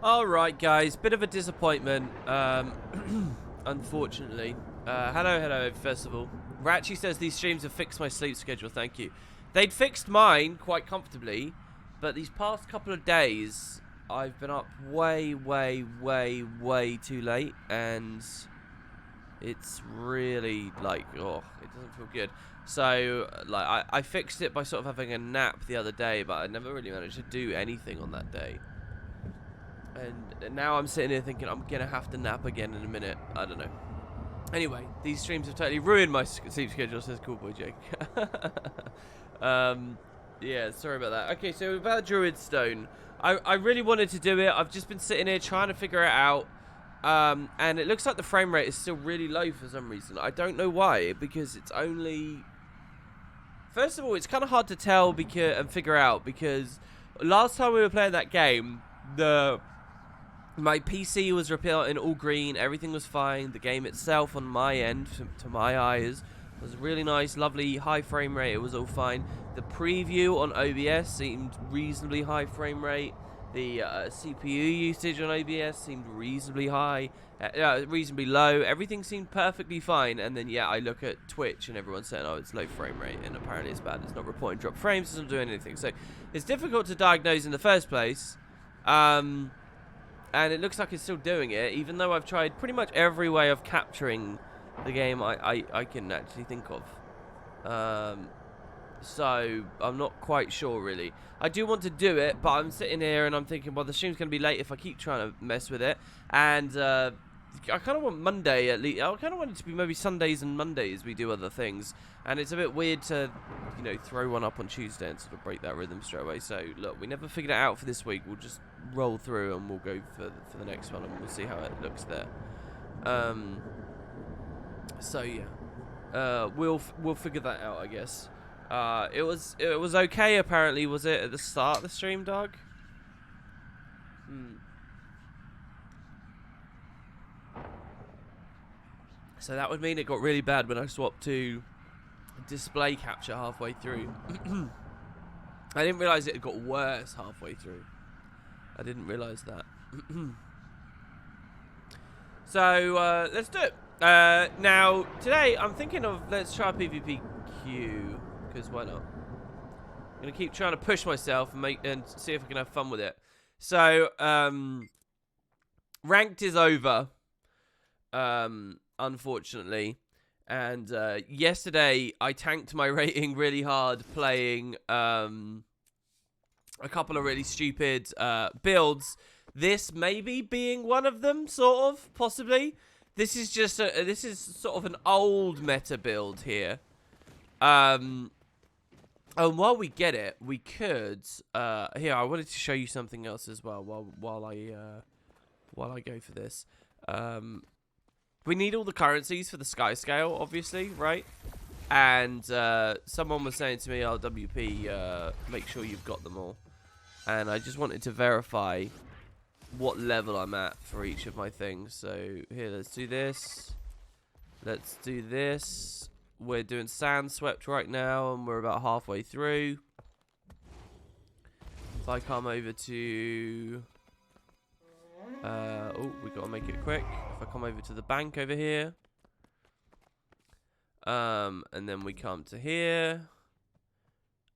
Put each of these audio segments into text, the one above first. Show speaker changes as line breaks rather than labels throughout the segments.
Alright, guys. Bit of a disappointment, unfortunately. Hello, first of all. Ratchy says these streams have fixed my sleep schedule, thank you. They'd fixed mine quite comfortably, but these past couple of days, I've been up way too late, and it's really, like, oh, it doesn't feel good. So, like, I fixed it by sort of having a nap the other day, but I never really managed to do anything on that day. And now I'm sitting here thinking I'm going to have to nap again in a minute. I don't know. Anyway, these streams have totally ruined my sleep schedule, says Cool Boy Jake. Yeah, sorry about that. Okay, so about Druid Stone. I really wanted to do it. I've just been sitting here trying to figure it out. And it looks like the frame rate is still really low for some reason. I don't know why, because it's only... First of all, it's kind of hard to tell and figure out, because last time we were playing that game, my PC was reporting all green, everything was fine. The game itself on my end, to my eyes, was really nice, lovely, high frame rate, it was all fine. The preview on OBS seemed reasonably high frame rate. The CPU usage on OBS seemed reasonably high, reasonably low. Everything seemed perfectly fine, and then, yeah, I look at Twitch and everyone's saying, oh, it's low frame rate, and apparently it's bad. It's not reporting drop frames, it doesn't do anything. So it's difficult to diagnose in the first place. And it looks like it's still doing it, even though I've tried pretty much every way of capturing the game I can actually think of. So I'm not quite sure, really. I do want to do it, but I'm sitting here and I'm thinking, well, the stream's going to be late if I keep trying to mess with it. And I kind of want Monday at least. I kind of want it to be maybe Sundays and Mondays we do other things. And it's a bit weird to, you know, throw one up on Tuesday and sort of break that rhythm straight away. So, look, we never figured it out for this week. We'll just roll through and we'll go for the next one and we'll see how it looks there. So, yeah. We'll figure that out, I guess. It was okay, apparently, was it, at the start of the stream, dog? So that would mean it got really bad when I swapped to display capture halfway through. I didn't realise it had got worse halfway through. I didn't realise that. So, let's do it. Now, today, I'm thinking of, let's try PvP queue. Because why not? I'm going to keep trying to push myself and see if I can have fun with it. So, ranked is over. Unfortunately. And yesterday, I tanked my rating really hard playing a couple of really stupid builds. This maybe being one of them, sort of, possibly. This is just this is sort of an old meta build here. And while we get it, we could here. I wanted to show you something else as well while I go for this. We need all the currencies for the Skyscale, obviously, right? And someone was saying to me, "Oh, WP, make sure you've got them all." And I just wanted to verify what level I'm at for each of my things. So here, let's do this. Let's do this. We're doing Sand Swept right now, and we're about halfway through. If I come over to... oh, we got to make it quick. If I come over to the bank over here. And then we come to here.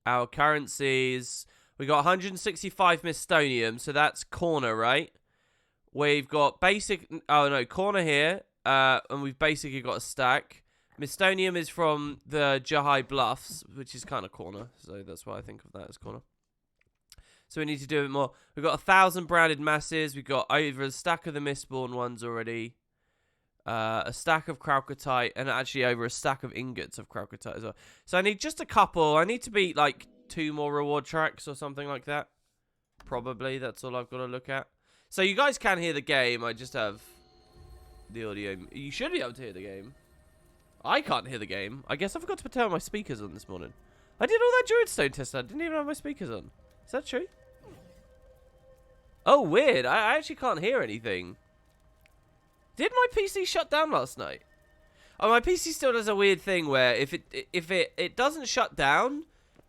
Our currencies. We got 165 Mystonium, so that's corner, right? We've got basic... Oh, no, corner here. And we've basically got a stack. Mystonium is from the Jahai Bluffs, which is kind of corner. So that's why I think of that as corner. So we need to do a bit more. We've got 1,000 branded masses. We've got over a stack of the Mistborn ones already. A stack of Kralkatite. And actually over a stack of ingots of Kralkatite as well. So I need just a couple. I need to beat like 2 more reward tracks or something like that. Probably. That's all I've got to look at. So you guys can hear the game. I just have the audio. You should be able to hear the game. I can't hear the game. I guess I forgot to turn my speakers on this morning. I did all that Druid Stone test. I didn't even have my speakers on. Is that true? Oh, weird. I actually can't hear anything. Did my PC shut down last night? Oh, my PC still does a weird thing where if it doesn't shut down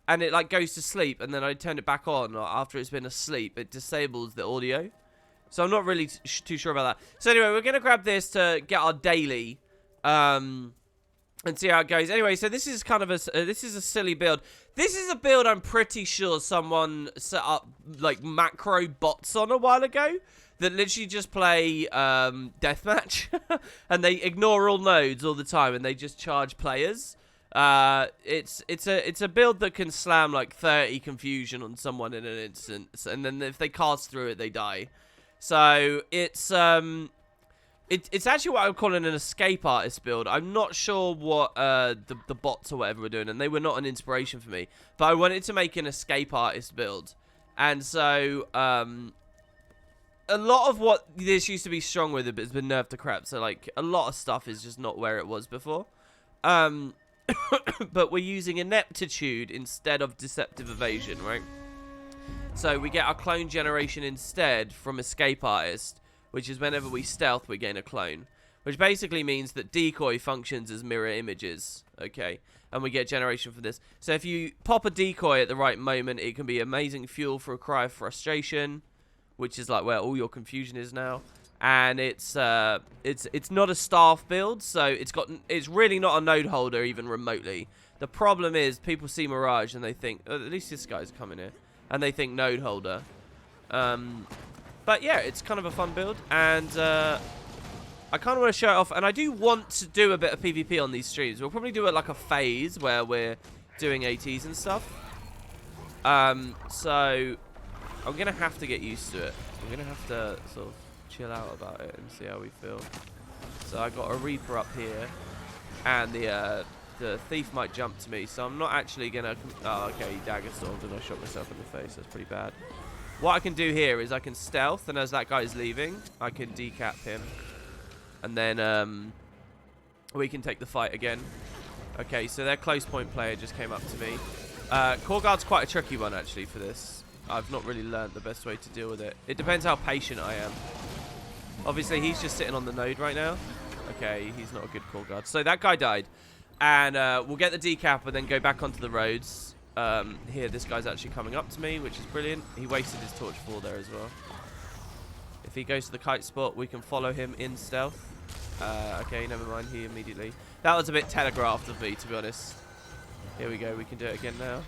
and it like goes to sleep and then I turn it back on after it's been asleep, it disables the audio. So I'm not really too sure about that. So anyway, we're going to grab this to get our daily. And see how it goes. Anyway, so this is kind of this is a silly build. This is a build I'm pretty sure someone set up like macro bots on a while ago that literally just play deathmatch and they ignore all nodes all the time and they just charge players. It's a build that can slam like 30 confusion on someone in an instant, and then if they cast through it, they die. So it's actually what I'm calling an escape artist build. I'm not sure what the bots or whatever were doing, and they were not an inspiration for me. But I wanted to make an escape artist build, and so a lot of what this used to be strong with has been nerfed to crap. So like a lot of stuff is just not where it was before. But we're using ineptitude instead of deceptive evasion, right? So we get our clone generation instead from escape artist, which is whenever we stealth, we gain a clone. Which basically means that decoy functions as mirror images, okay? And we get generation for this. So if you pop a decoy at the right moment, it can be amazing fuel for a cry of frustration, which is like where all your confusion is now. And it's not a staff build, so it's really not a node holder even remotely. The problem is people see Mirage and they think, oh, at least this guy's coming here, and they think node holder. But yeah, it's kind of a fun build, and I kind of want to show it off. And I do want to do a bit of PvP on these streams. We'll probably do it like a phase where we're doing ATs and stuff. So I'm gonna have to get used to it. I'm gonna have to sort of chill out about it and see how we feel. So I got a Reaper up here, and the thief might jump to me, so I'm not actually gonna. Oh, okay, he dagger stormed and I shot myself in the face. That's pretty bad. What I can do here is I can stealth, and as that guy's leaving, I can decap him, and then we can take the fight again. Okay, so their close point player just came up to me. Core Guard's quite a tricky one actually for this. I've not really learned the best way to deal with it. It depends how patient I am. Obviously, he's just sitting on the node right now. Okay, he's not a good Core Guard. So that guy died. And we'll get the decap and then go back onto the roads. Here, this guy's actually coming up to me, which is brilliant. He wasted his torch 4 there as well. If he goes to the kite spot, we can follow him in stealth. Okay, never mind. He immediately... That was a bit telegraphed of me, to be honest. Here we go. We can do it again now.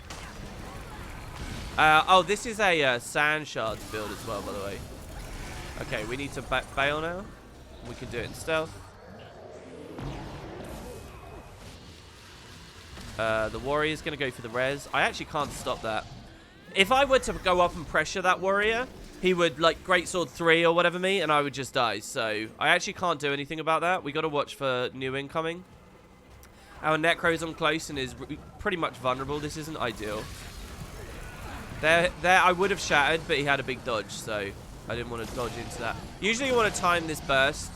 Oh, this is a sand shards build as well, by the way. Okay, we need to bail now. We can do it in stealth. The warrior's going to go for the res. I actually can't stop that. If I were to go up and pressure that warrior, he would, like, Greatsword 3 or whatever me, and I would just die. So, I actually can't do anything about that. We got to watch for new incoming. Our Necro's on close and is pretty much vulnerable. This isn't ideal. There, I would have shattered, but he had a big dodge, so I didn't want to dodge into that. Usually you want to time this burst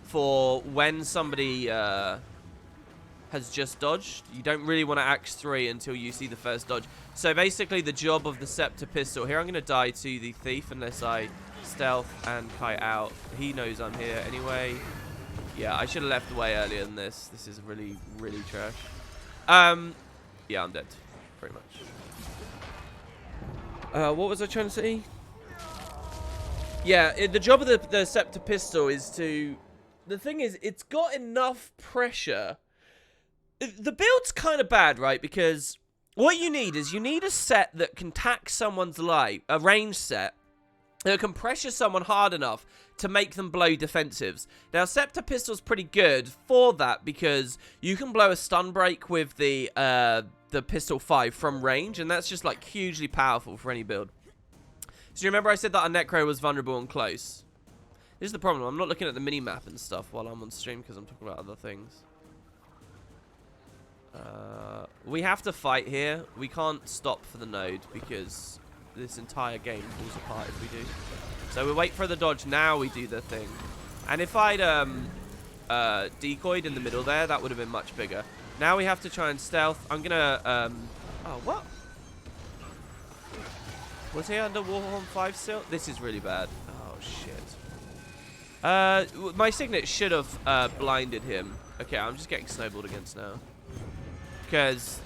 for when somebody has just dodged. You don't really want to axe 3 until you see the first dodge. So basically the job of the Scepter Pistol, here I'm going to die to the Thief unless I stealth and kite out. He knows I'm here anyway. Yeah, I should have left way earlier than this. This is really, really trash. Yeah, I'm dead, pretty much. What was I trying to say? Yeah, the job of the Scepter Pistol is to... The thing is, it's got enough pressure. The build's kind of bad, right? Because what you need is you need a set that can tax someone's life, a range set, that can pressure someone hard enough to make them blow defensives. Now, Scepter Pistol's pretty good for that because you can blow a stun break with the Pistol 5 from range, and that's just, like, hugely powerful for any build. So you remember I said that a Necro was vulnerable and close? This is the problem. I'm not looking at the mini-map and stuff while I'm on stream because I'm talking about other things. We have to fight here. We can't stop for the node because this entire game falls apart if we do. So we wait for the dodge. Now we do the thing. And if I'd decoyed in the middle there, that would have been much bigger. Now we have to try and stealth. I'm gonna oh, what? Was he under Warhorn 5 still? This is really bad. Oh shit. My signet should have blinded him. Okay, I'm just getting snowballed against now. Because,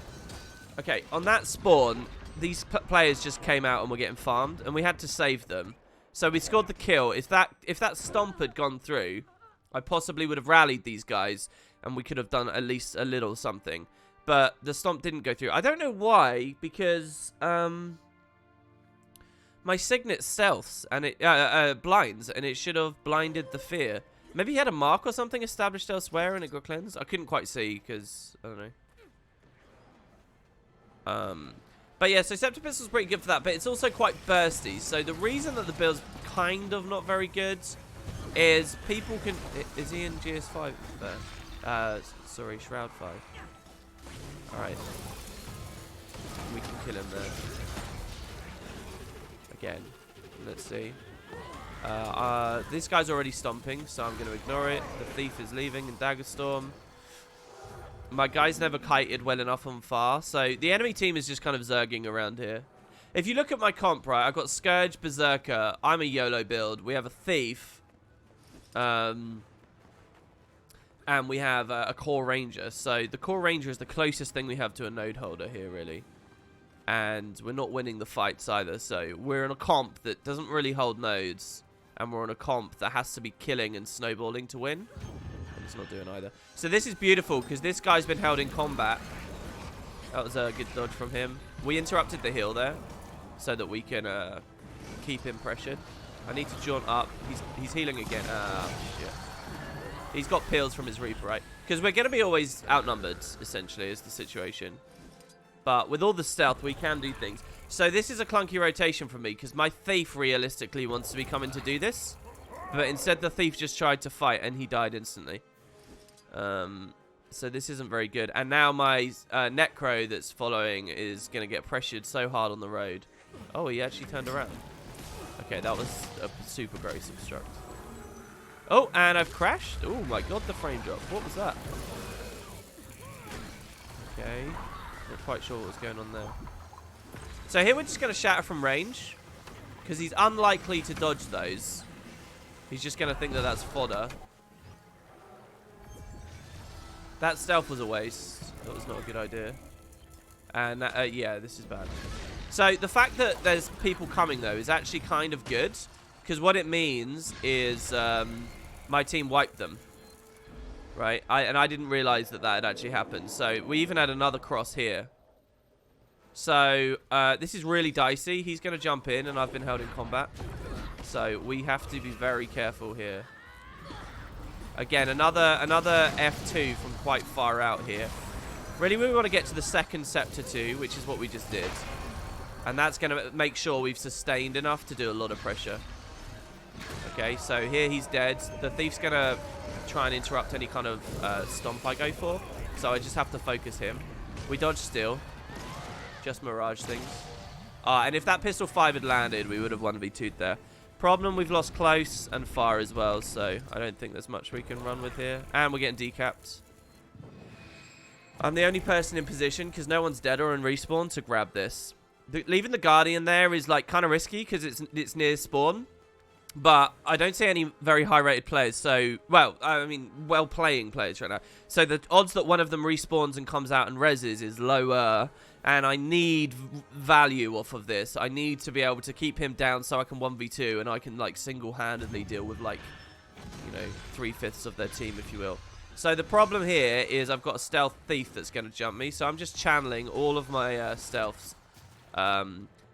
okay, on that spawn, these players just came out and were getting farmed, and we had to save them. So we scored the kill. If that stomp had gone through, I possibly would have rallied these guys, and we could have done at least a little something. But the stomp didn't go through. I don't know why, because my signet stealths and it blinds, and it should have blinded the fear. Maybe he had a mark or something established elsewhere and it got cleansed. I couldn't quite see because I don't know. But yeah, so Scepter Pistol's pretty good for that, but it's also quite bursty. So the reason that the build's kind of not very good is people can... Is he in GS5 there? Sorry, Shroud 5. Alright. We can kill him there. Again. Let's see. This guy's already stomping, so I'm going to ignore it. The thief is leaving in Dagger Storm. My guy's never kited well enough on far, so the enemy team is just kind of zerging around here. If you look at my comp, right, I've got Scourge, Berserker. I'm a YOLO build. We have a thief. And we have a Core Ranger. So the Core Ranger is the closest thing we have to a node holder here, really. And we're not winning the fights either. So we're on a comp that doesn't really hold nodes. And we're on a comp that has to be killing and snowballing to win. And it's not doing either. So this is beautiful because this guy's been held in combat. That was a good dodge from him. We interrupted the heal there so that we can keep him pressured. I need to jaunt up. He's healing again. Shit. He's got pills from his Reaper, right? Because we're going to be always outnumbered, essentially, is the situation. But with all the stealth, we can do things. So this is a clunky rotation for me, because my Thief realistically wants to be coming to do this. But instead, the Thief just tried to fight, and he died instantly. So this isn't very good. And now my Necro that's following is going to get pressured so hard on the road. Oh, he actually turned around. Okay, that was a super gross obstruct. Oh, and I've crashed. Oh my god, the frame drop. What was that? Okay. Not quite sure what was going on there. So here we're just going to shatter from range. Because he's unlikely to dodge those. He's just going to think that that's fodder. That stealth was a waste. That was not a good idea. And yeah, this is bad. So the fact that there's people coming, though, is actually kind of good. Because what it means is my team wiped them. Right? And I didn't realize that that had actually happened. So we even had another cross here. So this is really dicey. He's going to jump in, and I've been held in combat. So we have to be very careful here. Again, another F2 from quite far out here. Really, we want to get to the second Scepter 2, which is what we just did. And that's going to make sure we've sustained enough to do a lot of pressure. Okay, so here he's dead. The Thief's going to try and interrupt any kind of stomp I go for. So I just have to focus him. We dodge still. Just mirage things. And if that pistol 5 had landed, we would have 1v2'd there. Problem, we've lost close and far as well, so I don't think there's much we can run with here. And we're getting decapped. I'm the only person in position, because no one's dead or in respawn, to grab this. Leaving the Guardian there is like kind of risky, because it's near spawn. But I don't see any very high-rated players, so... Well, I mean, well-playing players right now. So the odds that one of them respawns and comes out and reses is lower... And I need value off of this. I need to be able to keep him down so I can 1v2 and I can, like, single-handedly deal with, like, you know, 3/5 of their team, if you will. So the problem here is I've got a stealth thief that's going to jump me. So I'm just channeling all of my stealths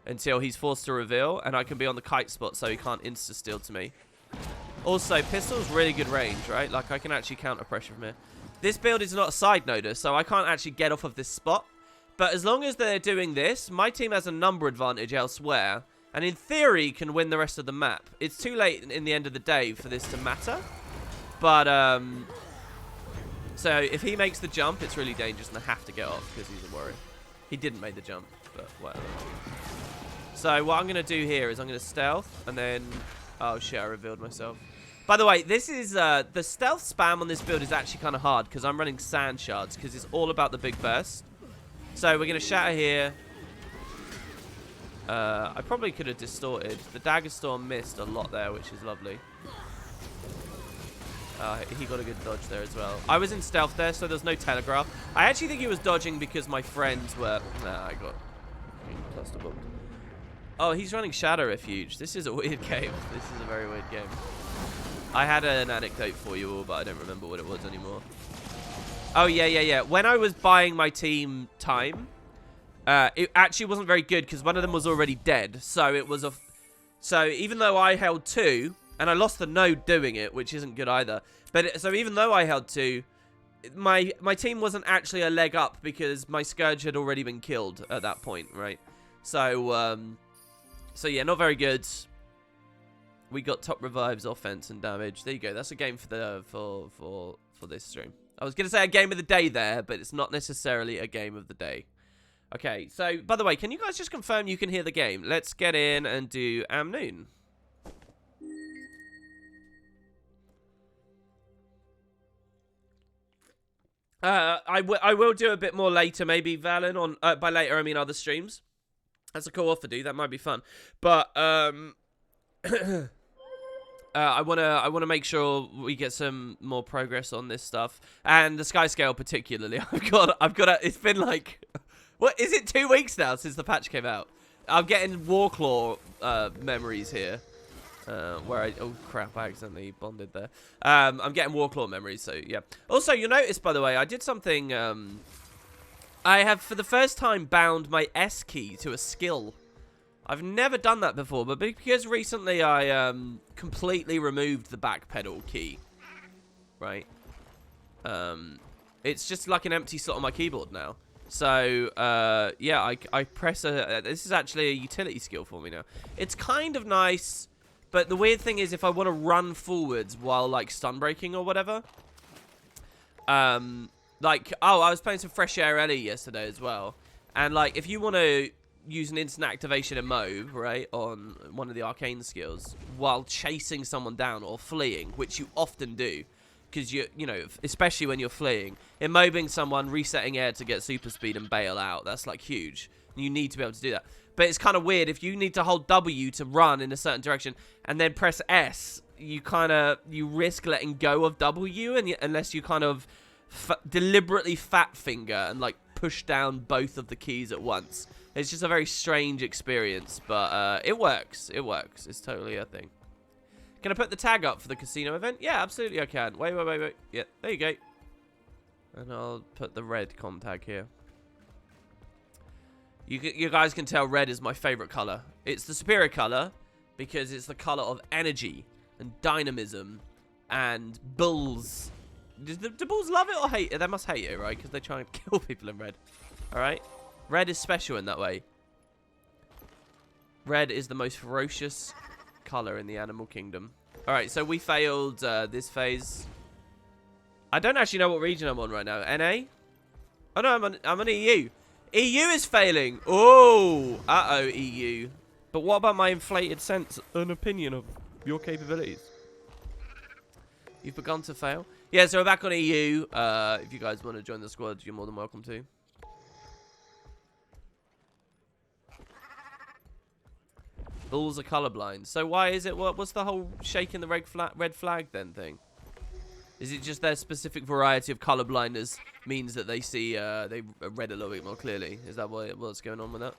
until he's forced to reveal. And I can be on the kite spot so he can't insta-steal to me. Also, pistol's really good range, right? Like, I can actually counter pressure from here. This build is not a side noder, so I can't actually get off of this spot. But as long as they're doing this, my team has a number advantage elsewhere. And in theory, can win the rest of the map. It's too late in the end of the day for this to matter. But, so if he makes the jump, it's really dangerous and I have to get off because he's a worry. He didn't make the jump, but whatever. So what I'm going to do here is I'm going to stealth and then... Oh shit, I revealed myself. By the way, this is, the stealth spam on this build is actually kind of hard because I'm running sand shards because it's all about the big burst. So we're going to shatter here. I probably could have distorted. The Dagger Storm missed a lot there, which is lovely. He got a good dodge there as well. I was in stealth there, so there's no telegraph. I actually think he was dodging because my friends were... Nah, I got cluster bombed. Oh, he's running Shadow Refuge. This is a weird game. This is a very weird game. I had an anecdote for you all, but I don't remember what it was anymore. Oh, yeah. When I was buying my team time, it actually wasn't very good because one of them was already dead. So it was so even though I held 2, and I lost the node doing it, which isn't good either. But so even though I held 2, my team wasn't actually a leg up because my Scourge had already been killed at that point, right? So yeah, not very good. We got top revives, offense, and damage. There you go. That's a game for the for this stream. I was gonna say a game of the day there, but it's not necessarily a game of the day. Okay. So by the way, can you guys just confirm you can hear the game? Let's get in and do Amnoon. I will do a bit more later, maybe Valen on by later I mean other streams. That's a cool offer, dude. That might be fun. But I wanna make sure we get some more progress on this stuff and the Skyscale particularly. I've got it's been like what is it 2 weeks now since the patch came out. I'm getting Warclaw memories here. Where oh crap, I accidentally bonded there. I'm getting Warclaw memories, so yeah. Also, you'll notice, by the way, I did something. I have, for the first time, bound my S key to a skill. I've never done that before, but because recently I completely removed the back pedal key, right? It's just like an empty slot on my keyboard now. So, yeah, I press a... this is actually a utility skill for me now. It's kind of nice... But the weird thing is, if I want to run forwards while, like, stun breaking or whatever, like, oh, I was playing some Fresh Air Ellie yesterday as well, and, like, if you want to use an instant activation in Mobe, right, on one of the arcane skills, while chasing someone down or fleeing, which you often do, because you know, especially when you're fleeing, in Mobing someone, resetting air to get super speed and bail out, that's, like, huge. You need to be able to do that. But it's kind of weird if you need to hold W to run in a certain direction and then press S. You risk letting go of W, and unless you kind of deliberately fat finger and like push down both of the keys at once. It's just a very strange experience, but it works. It works. It's totally a thing. Can I put the tag up for the casino event? Yeah, absolutely I can. Wait. Yeah, there you go. And I'll put the red com tag here. You guys can tell red is my favorite color. It's the superior color because it's the color of energy and dynamism and bulls. Do bulls love it or hate it? They must hate it, right? Because they try and kill people in red. All right? Red is special in that way. Red is the most ferocious color in the animal kingdom. All right, so we failed this phase. I don't actually know what region I'm on right now. NA? Oh, no, I'm on EU. EU is failing. Oh, uh-oh, EU. But what about my inflated sense and opinion of your capabilities? You've begun to fail. Yeah, so we're back on EU. If you guys want to join the squad, you're more than welcome to. Bulls are colorblind. So why is it? What's the whole shaking the red flag then thing? Is it just their specific variety of color blindness means that they see they read a little bit more clearly? Is that what's going on with that?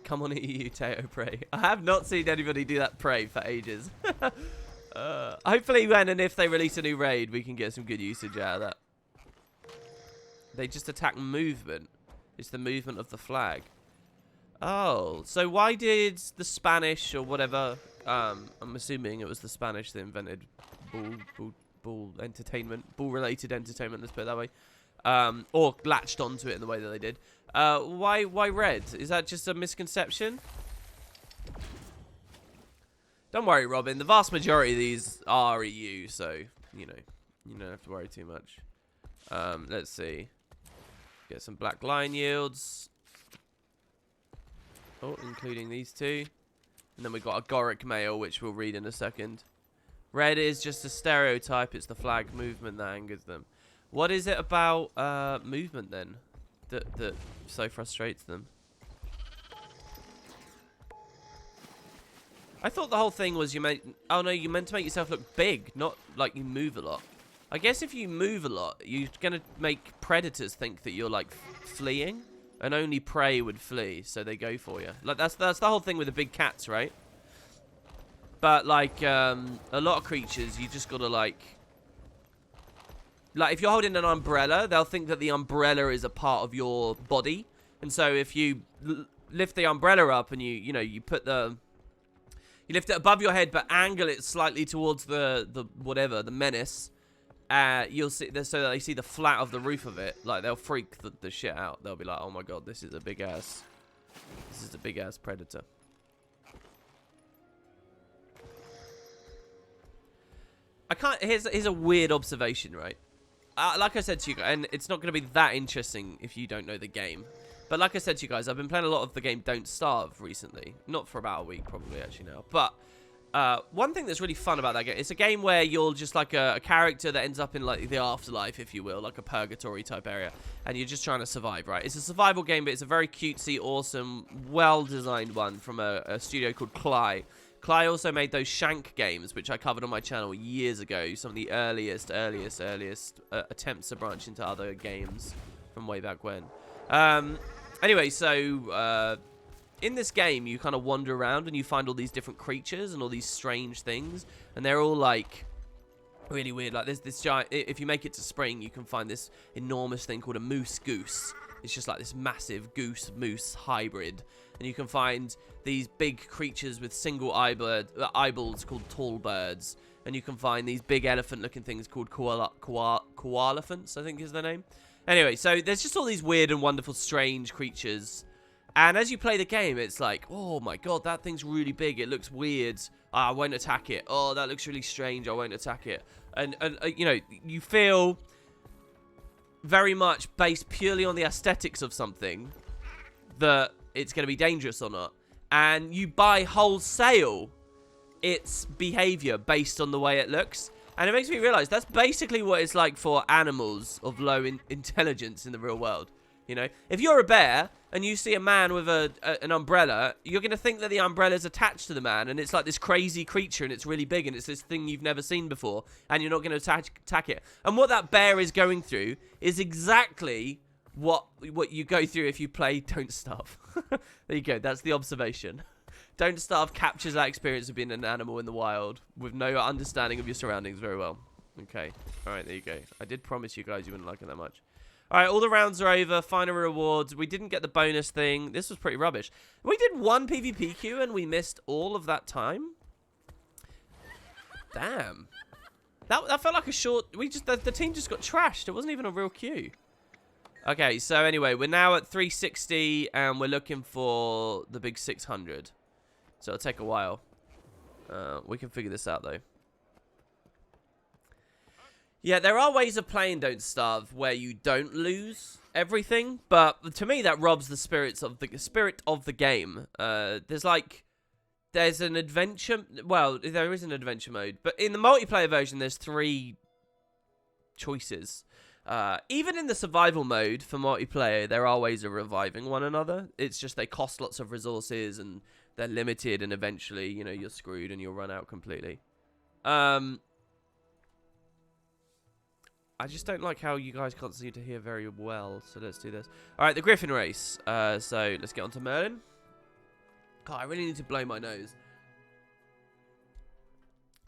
Come on, EU, Teo, pray. I have not seen anybody do that pray for ages. Hopefully when and if they release a new raid, we can get some good usage out of that. They just attack movement. It's the movement of the flag. Oh, so why did the Spanish or whatever, I'm assuming it was the Spanish that invented bull entertainment, bull-related entertainment, let's put it that way, or latched onto it in the way that they did. Why red? Is that just a misconception? Don't worry, Robin. The vast majority of these are EU, so, you know, you don't have to worry too much. Let's see. Get some black line yields. Oh, including these two. And then we've got a Goric male, which we'll read in a second. Red is just a stereotype. It's the flag movement that angers them. What is it about movement, then, that so frustrates them? I thought the whole thing was you meant... Oh, no, you meant to make yourself look big, not like you move a lot. I guess if you move a lot, you're going to make predators think that you're, like, fleeing. And only prey would flee, so they go for you. Like, that's the whole thing with the big cats, right? But, like, a lot of creatures, you just got to, like, if you're holding an umbrella, they'll think that the umbrella is a part of your body. And so if you lift the umbrella up and you put the... You lift it above your head, but angle it slightly towards the menace. You'll see, so that they see the flat of the roof of it. Like, they'll freak the shit out. They'll be like, oh my god, this is a big ass predator. Here's a weird observation, right? Like I said to you guys, and it's not going to be that interesting if you don't know the game. But like I said to you guys, I've been playing a lot of the game Don't Starve recently. Not for about a week, probably, actually, now. But one thing that's really fun about that game, it's a game where you're just like a character that ends up in like the afterlife, if you will, like a purgatory type area, and you're just trying to survive, right? It's a survival game, but it's a very cutesy, awesome, well-designed one from a studio called Cly. Cly also made those Shank games, which I covered on my channel years ago. Some of the earliest attempts to branch into other games from way back when. Anyway, so in this game, you kind of wander around and you find all these different creatures and all these strange things, and they're all like really weird. Like there's this giant. If you make it to spring, you can find this enormous thing called a moose goose. It's just like this massive goose moose hybrid, and you can find these big creatures with single eyeballs called tall birds, and you can find these big elephant-looking things called koalaphants, I think is their name. Anyway, so there's just all these weird and wonderful, strange creatures. And as you play the game, it's like, oh my god, that thing's really big. It looks weird. I won't attack it. Oh, that looks really strange. I won't attack it. And you know, you feel very much based purely on the aesthetics of something that it's going to be dangerous or not. And you buy wholesale its behavior based on the way it looks. And it makes me realize that's basically what it's like for animals of low intelligence in the real world. You know, if you're a bear and you see a man with an umbrella, you're going to think that the umbrella's attached to the man, and it's like this crazy creature, and it's really big, and it's this thing you've never seen before, and you're not going to attack it. And what that bear is going through is exactly what you go through if you play Don't Starve. There you go. That's the observation. Don't Starve captures that experience of being an animal in the wild with no understanding of your surroundings very well. Okay. All right, there you go. I did promise you guys you wouldn't like it that much. All right, all the rounds are over. Final rewards. We didn't get the bonus thing. This was pretty rubbish. We did one PvP queue and we missed all of that time. Damn. That felt like a short... The team just got trashed. It wasn't even a real queue. Okay, so anyway, we're now at 360 and we're looking for the big 600. So it'll take a while. We can figure this out, though. Yeah, there are ways of playing Don't Starve where you don't lose everything, but to me that robs the spirit of the game. There's an adventure. Well, there is an adventure mode, but in the multiplayer version, there's 3 choices. Even in the survival mode for multiplayer, there are ways of reviving one another. It's just they cost lots of resources and they're limited, and eventually, you know, you're screwed and you'll run out completely. I just don't like how you guys can't seem to hear very well, so let's do this. All right, the Griffin race. So let's get on to Merlin. God, I really need to blow my nose.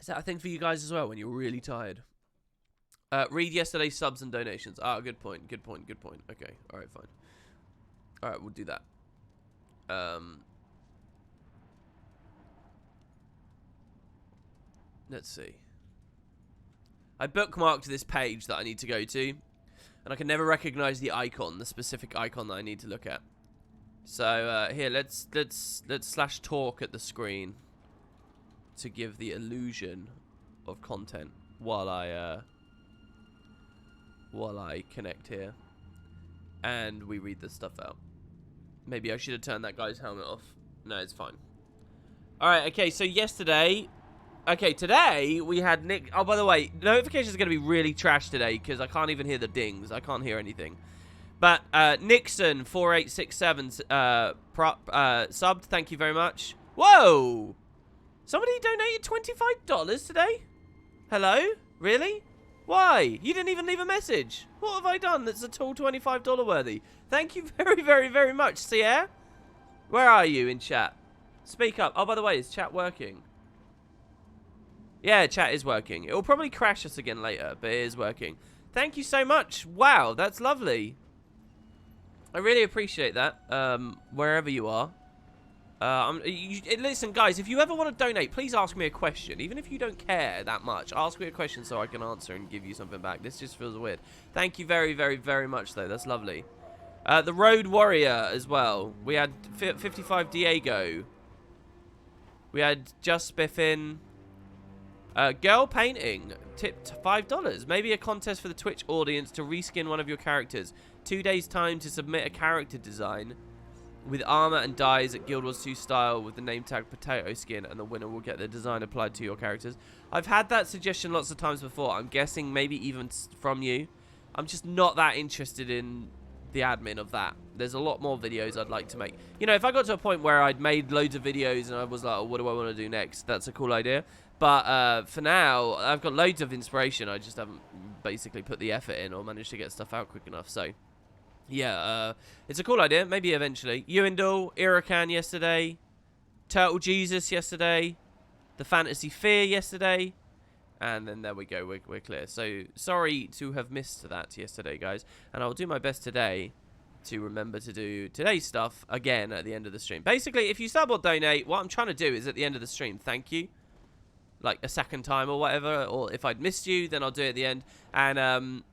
Is that a thing for you guys as well when you're really tired? Read yesterday's subs and donations. Ah, good point, good point, good point. Okay, all right, fine. All right, we'll do that. Let's see. I bookmarked this page that I need to go to, and I can never recognize the icon, the specific icon that I need to look at. So here, let's slash talk at the screen to give the illusion of content while I connect here, and we read this stuff out. Maybe I should have turned that guy's helmet off. No, it's fine. All right, okay. So yesterday. Okay, today we had Nick. Oh, by the way, notifications are going to be really trash today because I can't even hear the dings. I can't hear anything. But Nixon 4867 subbed. Thank you very much. Whoa! Somebody donated $25 today. Hello? Really? Why? You didn't even leave a message. What have I done that's at all $25 worthy? Thank you very, very, very much, Sierra. Where are you in chat? Speak up. Oh, by the way, is chat working? Yeah, chat is working. It will probably crash us again later, but it is working. Thank you so much. Wow, that's lovely. I really appreciate that, wherever you are. Listen, guys, if you ever want to donate, please ask me a question. Even if you don't care that much, ask me a question so I can answer and give you something back. This just feels weird. Thank you very, very, very much, though. That's lovely. The Road Warrior as well. We had 55 Diego. We had Just Spiffin. Girl Painting. Tipped $5. Maybe a contest for the Twitch audience to reskin one of your characters. 2 days time to submit a character design with armor and dyes at Guild Wars 2 style with the name tag potato skin, and the winner will get the design applied to your characters. I've had that suggestion lots of times before. I'm guessing maybe even from you. I'm just not that interested in the admin of that. There's a lot more videos I'd like to make. You know, if I got to a point where I'd made loads of videos and I was like, oh, what do I want to do next? That's a cool idea. But for now, I've got loads of inspiration. I just haven't basically put the effort in or managed to get stuff out quick enough. So yeah, it's a cool idea. Maybe eventually. Ewindle, Irakan yesterday. Turtle Jesus yesterday. The Fantasy Fear yesterday. And then there we go. We're clear. So sorry to have missed that yesterday, guys. And I'll do my best today to remember to do today's stuff again at the end of the stream. Basically, if you sub or donate, what I'm trying to do is at the end of the stream, thank you. Like a second time or whatever. Or if I'd missed you, then I'll do it at the end. And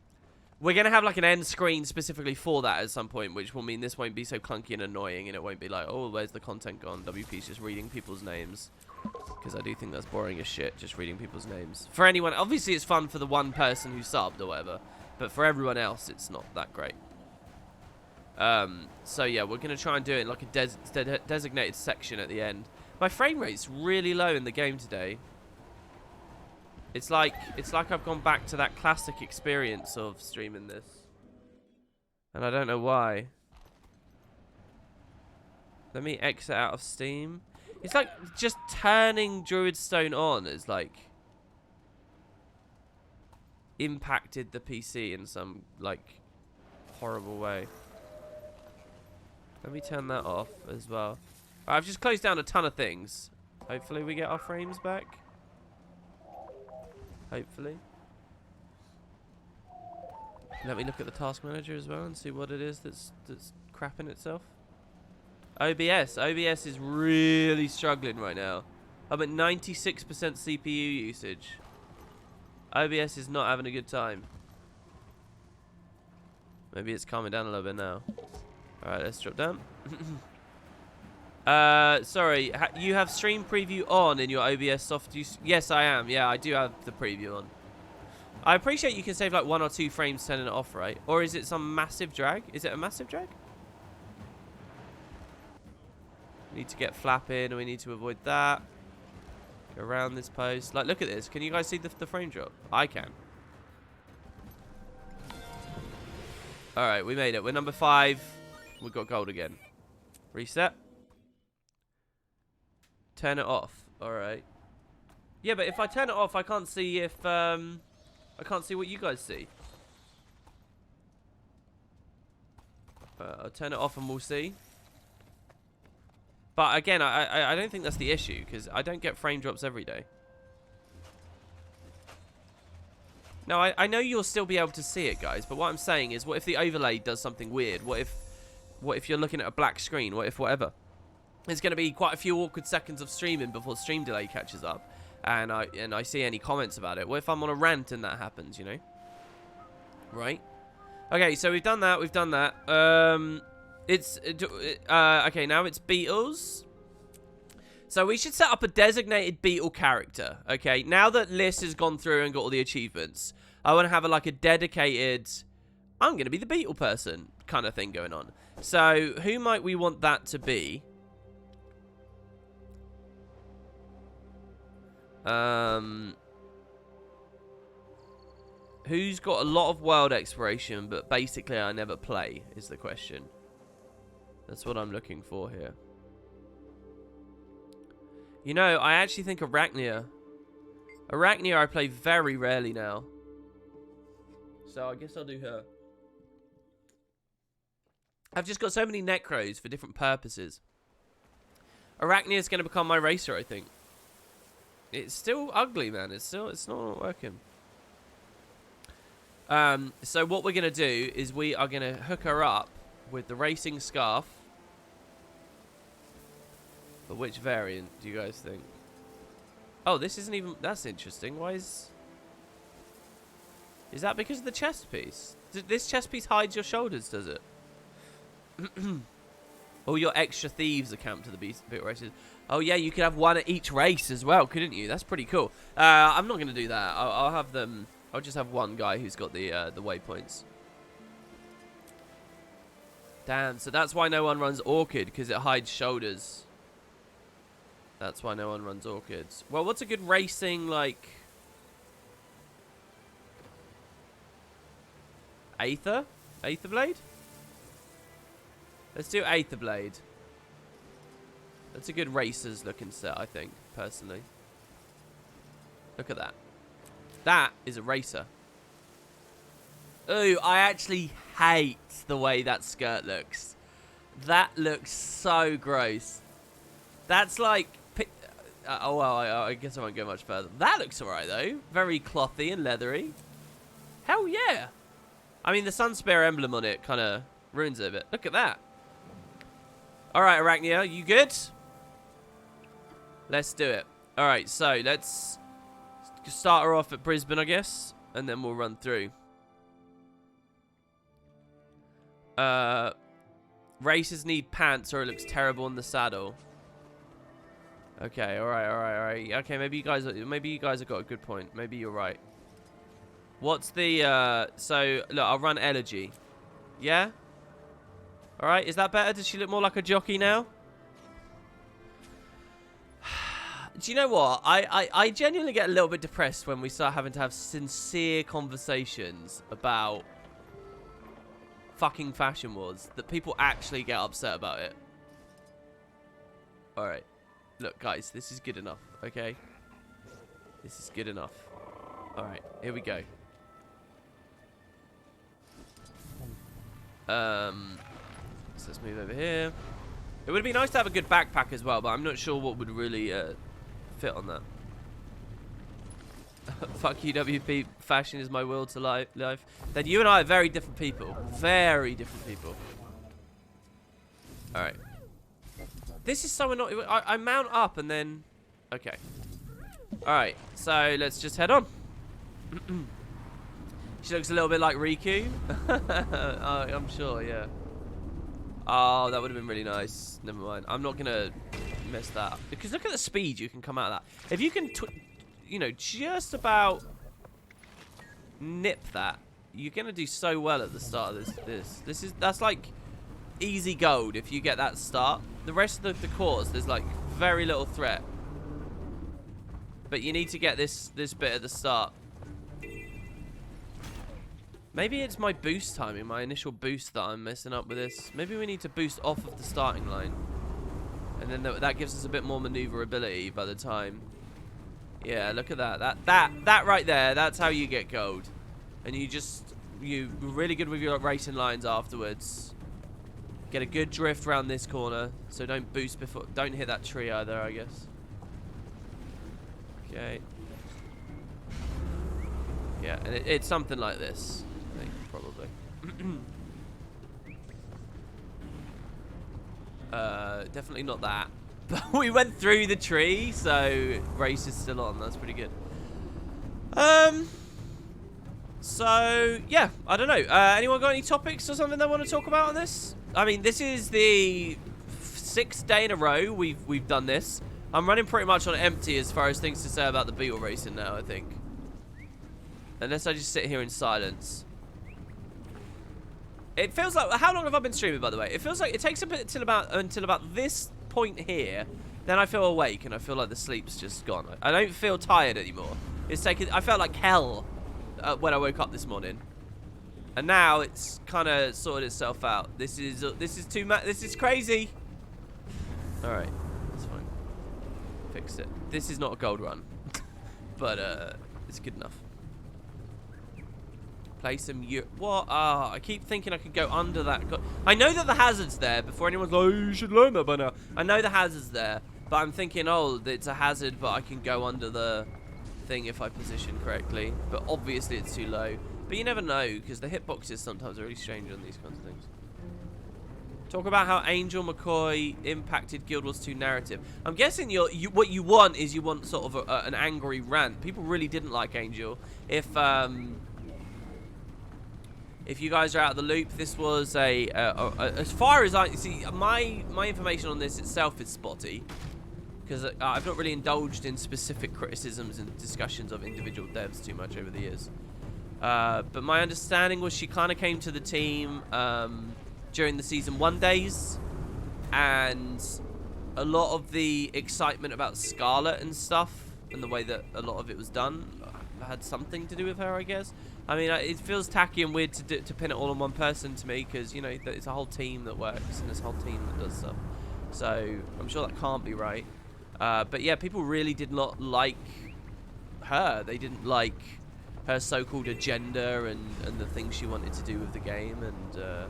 we're going to have like an end screen specifically for that at some point, which will mean this won't be so clunky and annoying, and it won't be like, oh, where's the content gone? WP's just reading people's names. Because I do think that's boring as shit, just reading people's names. For anyone, obviously it's fun for the one person who subbed or whatever, but for everyone else, it's not that great. So yeah, we're going to try and do it in like a designated section at the end. My frame rate's really low in the game today. It's like I've gone back to that classic experience of streaming this. And I don't know why. Let me exit out of Steam. It's like just turning Druidstone on is like impacted the PC in some like horrible way. Let me turn that off as well. I've just closed down a ton of things. Hopefully we get our frames back. Hopefully. Let me look at the task manager as well and see what it is that's crapping itself. OBS is really struggling right now. I'm at 96% CPU usage. OBS is not having a good time. Maybe it's calming down a little bit now. Alright, let's drop down. Sorry, you have stream preview on in your OBS soft use? Yes, I am. Yeah, I do have the preview on. I appreciate you can save like 1 or 2 frames turning it off, right? Or is it some massive drag? Is it a massive drag? We need to get flapping, and we need to avoid that. Go around this post. Like, look at this. Can you guys see the frame drop? I can. Alright, we made it. We're number 5. We've got gold again. Reset. Turn it off. Alright. Yeah, but if I turn it off, I can't see if, I can't see what you guys see. I'll turn it off and we'll see. But again, I don't think that's the issue, because I don't get frame drops every day. Now, I know you'll still be able to see it, guys, but what I'm saying is, what if the overlay does something weird? What if you're looking at a black screen? What if whatever? There's going to be quite a few awkward seconds of streaming before stream delay catches up, and I see any comments about it. What if I'm on a rant and that happens, you know? Right? Okay, so we've done that. We've done that. Okay, now it's Beetles. So we should set up a designated Beetle character. Okay, now that Liz has gone through and got all the achievements, I want to have a dedicated, I'm going to be the Beetle person kind of thing going on. So who might we want that to be? Who's got a lot of world exploration, but basically I never play, is the question. That's what I'm looking for here. You know, I actually think Arachnia I play very rarely now. So I guess I'll do her. I've just got so many Necros for different purposes. Arachnia's going to become my racer, I think. It's still ugly, man. It's not working. So what we're going to do is we are going to hook her up with the racing scarf. But which variant do you guys think? Oh, this isn't even... That's interesting. Why is... Is that because of the chest piece? This chest piece hides your shoulders, does it? All your extra thieves are camped to the Beetle races. Oh, yeah, you could have one at each race as well, couldn't you? That's pretty cool. I'm not going to do that. I'll have them... I'll just have one guy who's got the waypoints. Damn, so that's why no one runs Orchid, because it hides shoulders. That's why no one runs Orchids. Well, what's a good racing, like... Aether? Aether Blade? Let's do Aether Blade. That's a good racer's looking set, I think, personally. Look at that. That is a racer. Ooh, I actually hate the way that skirt looks. That looks so gross. That's like... oh, well, I guess I won't go much further. That looks alright, though. Very clothy and leathery. Hell yeah. I mean, the Sunspear emblem on it kind of ruins it a bit. Look at that. Alright, Arachnia, you good? Let's do it. Alright, so let's start her off at Brisbane, I guess. And then we'll run through. Racers need pants or it looks terrible in the saddle. Okay, alright. Okay, maybe you guys have got a good point. Maybe you're right. What's the, so, look, I'll run Elegy. Yeah? Alright, is that better? Does she look more like a jockey now? Do you know what? I genuinely get a little bit depressed when we start having to have sincere conversations about fucking Fashion Wars. That people actually get upset about it. Alright. Look, guys, this is good enough, okay? This is good enough. Alright, here we go. So let's move over here. It would be nice to have a good backpack as well, but I'm not sure what would really fit on that. Fuck you, WP. Fashion is my will to life. Then you and I are very different people. Very different people. Alright. This is so annoying. I mount up and then... Okay. Alright, so let's just head on. She looks a little bit like Riku. I'm sure, yeah. Oh, that would have been really nice. Never mind. I'm not going to mess that up. Because look at the speed you can come out of that. If you can, you know, just about nip that, you're going to do so well at the start of this. That's like easy gold if you get that start. The rest of the course, there's like very little threat. But you need to get this bit at the start. Maybe it's my boost timing, my initial boost that I'm messing up with this. Maybe we need to boost off of the starting line. And then that gives us a bit more maneuverability by the time. Yeah, look at that. That right there, that's how you get gold. And you're really good with your racing lines afterwards. Get a good drift around this corner. So don't boost before, don't hit that tree either, I guess. Okay. Yeah, and it's something like this. I think, probably. Definitely not that. But we went through the tree, so race is still on. That's pretty good. So, yeah, I don't know. Anyone got any topics or something they want to talk about on this? I mean, this is the 6th day in a row we've done this. I'm running pretty much on empty as far as things to say about the Beetle racing now, I think. Unless I just sit here in silence. It feels like... How long have I been streaming, by the way? It feels like it takes a bit until about this point here. Then I feel awake and I feel like the sleep's just gone. I don't feel tired anymore. It's taken... I felt like hell when I woke up this morning. And now it's kind of sorted itself out. This is too much. This is crazy. All right. That's fine. Fixed it. This is not a gold run. But it's good enough. Play some what? I keep thinking I could go under that. I know that the hazard's there before anyone's like, oh, you should learn that by now. I know the hazard's there, but I'm thinking, oh, it's a hazard, but I can go under the thing if I position correctly. But obviously it's too low. But you never know, because the hitboxes sometimes are really strange on these kinds of things. Talk about how Angel McCoy impacted Guild Wars 2 narrative. I'm guessing what you want is you want sort of an angry rant. People really didn't like Angel. If you guys are out of the loop, this was as far as I see, my information on this itself is spotty, because I've not really indulged in specific criticisms and discussions of individual devs too much over the years. But my understanding was she kind of came to the team during the Season 1 days, and a lot of the excitement about Scarlet and stuff, and the way that a lot of it was done, had something to do with her, I guess. I mean, it feels tacky and weird to pin it all on one person to me, because, you know, it's a whole team that works, and this whole team that does stuff. So, I'm sure that can't be right. But yeah, people really did not like her. They didn't like her so-called agenda and the things she wanted to do with the game, and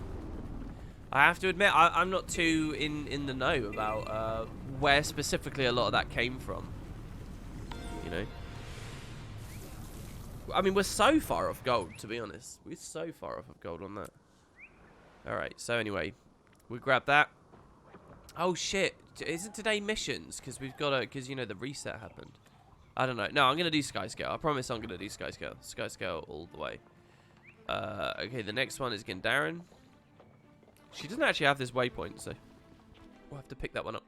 I have to admit, I'm not too in the know about where specifically a lot of that came from, you know. I mean, we're so far off gold, to be honest. We're so far off of gold on that. Alright, so anyway, we grab that. Oh, shit. Isn't today missions? Because we've got to... Because, you know, the reset happened. I don't know. No, I'm going to do Skyscale. I promise I'm going to do Skyscale. Skyscale all the way. Okay, the next one is Gandaren. She doesn't actually have this waypoint, so... We'll have to pick that one up.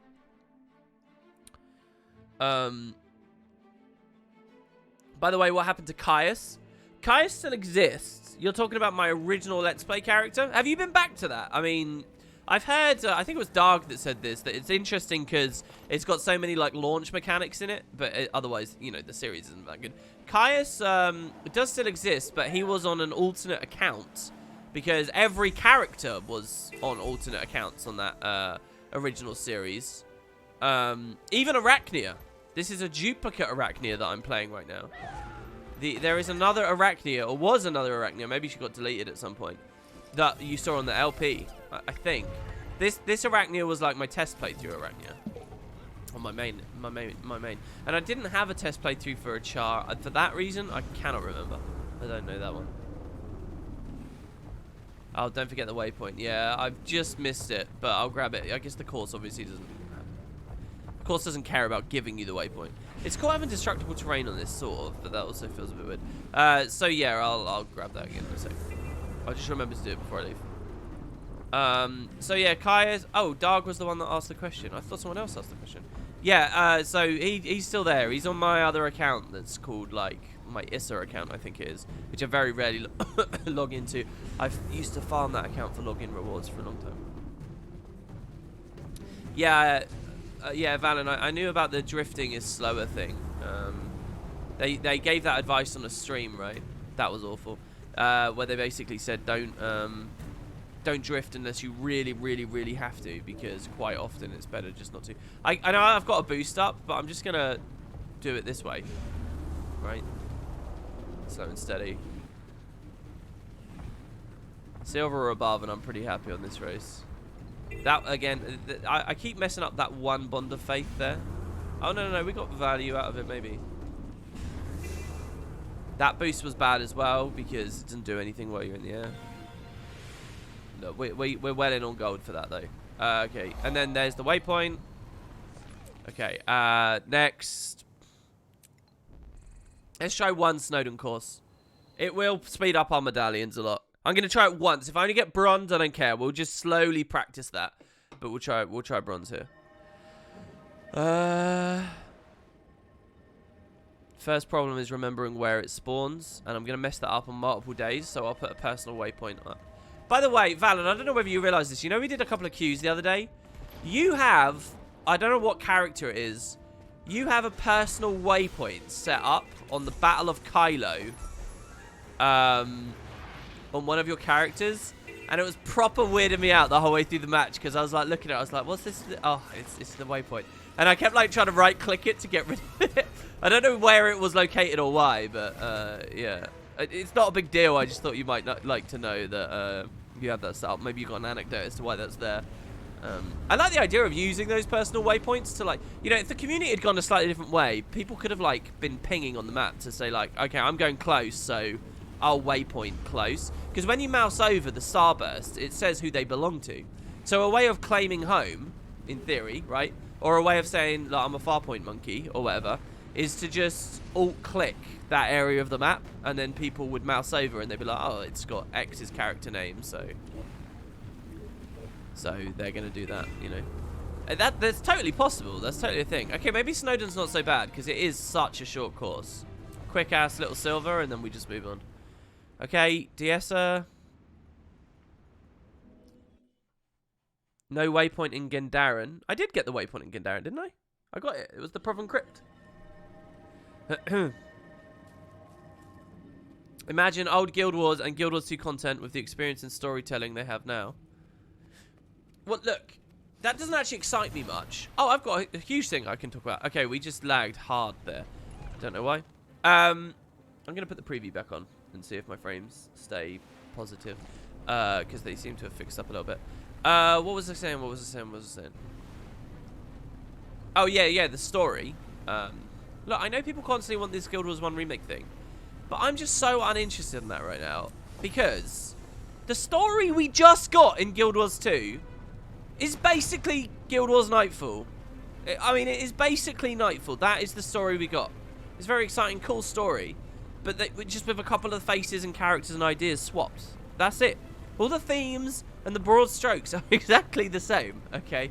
By the way, what happened to Caius? Caius still exists. You're talking about my original Let's Play character? Have you been back to that? I mean, I've heard, I think it was Dark that said this, that it's interesting because it's got so many, like, launch mechanics in it, but otherwise, you know, the series isn't that good. Caius does still exist, but he was on an alternate account because every character was on alternate accounts on that original series. Even Arachnia. This is a duplicate Arachnia that I'm playing right now. There is another Arachnia, or was another Arachnia, maybe she got deleted at some point, that you saw on the LP, I think. This Arachnia was like my test playthrough Arachnia. On my main. And I didn't have a test playthrough for a char. For that reason, I cannot remember. I don't know that one. Oh, don't forget the waypoint. Yeah, I've just missed it, but I'll grab it. I guess the course obviously doesn't... The course doesn't care about giving you the waypoint. It's cool having destructible terrain on this, sort of, but that also feels a bit weird. So yeah, I'll grab that again in a sec. I'll just remember to do it before I leave. So yeah, Kaya's... Oh, Darg was the one that asked the question. I thought someone else asked the question. Yeah, so he's still there. He's on my other account that's called, like, my Issa account, I think it is, which I very rarely log into. I've used to farm that account for login rewards for a long time. Yeah, yeah, Valen, I knew about the drifting is slower thing. They gave that advice on a stream, right? That was awful. Where they basically said don't drift unless you really have to, because quite often it's better just not to. I know I've got a boost up, but I'm just gonna do it this way, right? Slow and steady. Silver or above, and I'm pretty happy on this race. That, again, I keep messing up that one bond of faith there. Oh, no, we got value out of it, maybe. That boost was bad as well, because it doesn't do anything while you're in the air. No, we're well in on gold for that, though. Okay, and then there's the waypoint. Okay, next. Let's try one Snowden course. It will speed up our medallions a lot. I'm going to try it once. If I only get bronze, I don't care. We'll just slowly practice that. But we'll try bronze here. First problem is remembering where it spawns. And I'm going to mess that up on multiple days. So I'll put a personal waypoint up. By the way, Valen, I don't know whether you realize this. You know we did a couple of queues the other day? You have... I don't know what character it is. You have a personal waypoint set up on the Battle of Kylo. On one of your characters, and it was proper weirding me out the whole way through the match, because I was like looking at it, I was like, what's this? Oh, it's the waypoint. And I kept like trying to right click it to get rid of it. I don't know where it was located or why, but yeah. It's not a big deal. I just thought you might not like to know that you had that set up. Maybe you got an anecdote as to why that's there. I like the idea of using those personal waypoints to, like, you know, if the community had gone a slightly different way, people could have, like, been pinging on the map to say, like, okay, I'm going close, so I'll waypoint close. Because when you mouse over the starburst, it says who they belong to. So a way of claiming home, in theory, right, or a way of saying, like, I'm a Farpoint monkey, or whatever, is to just alt-click that area of the map, and then people would mouse over, and they'd be like, oh, it's got X's character name, so they're going to do that, you know. That's totally possible. That's totally a thing. Okay, maybe Snowdon's not so bad, because it is such a short course. Quick-ass little silver, and then we just move on. Okay, Diessa. No waypoint in Gendaran. I did get the waypoint in Gendaran, didn't I? I got it. It was the Proven Crypt. Imagine old Guild Wars and Guild Wars 2 content with the experience and storytelling they have now. Well, look, that doesn't actually excite me much. Oh, I've got a huge thing I can talk about. Okay, we just lagged hard there. Don't know why. I'm going to put the preview back on and see if my frames stay positive. Because they seem to have fixed up a little bit. What was I saying? Oh, yeah, the story. Look, I know people constantly want this Guild Wars 1 remake thing. But I'm just so uninterested in that right now. Because the story we just got in Guild Wars 2 is basically Guild Wars Nightfall. I mean, it is basically Nightfall. That is the story we got. It's a very exciting, cool story. But just with a couple of faces and characters and ideas swapped. That's it. All the themes and the broad strokes are exactly the same, okay?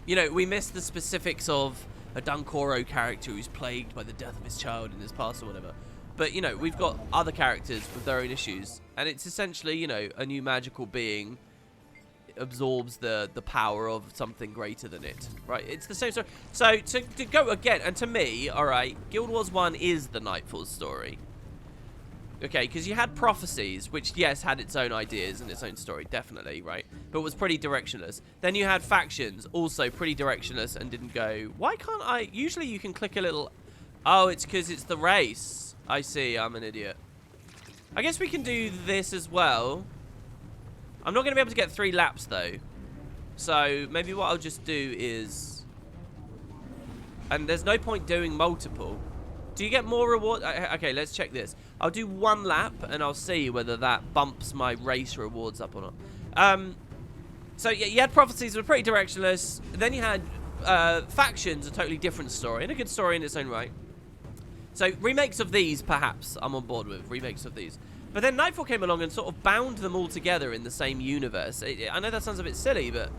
You know, we missed the specifics of a Dunkoro character who's plagued by the death of his child in his past or whatever. But, you know, we've got other characters with their own issues. And it's essentially, you know, a new magical being absorbs the power of something greater than it, right? It's the same story. So, to go again, and to me, alright, Guild Wars 1 is the Nightfall story. Okay, because you had Prophecies, which, yes, had its own ideas and its own story, definitely, right? But was pretty directionless. Then you had Factions, also pretty directionless and didn't go, why can't I? Usually you can click a little, oh, it's because it's the race. I see, I'm an idiot. I guess we can do this as well. I'm not going to be able to get 3 laps, though. So, maybe what I'll just do is, and there's no point doing multiple. Do you get more reward? Okay, let's check this. I'll do 1 lap, and I'll see whether that bumps my race rewards up or not. So, yeah, you had Prophecies, that were pretty directionless. Then you had Factions, a totally different story, and a good story in its own right. So, remakes of these, perhaps, I'm on board with. Remakes of these. But then Nightfall came along and sort of bound them all together in the same universe. I know that sounds a bit silly, but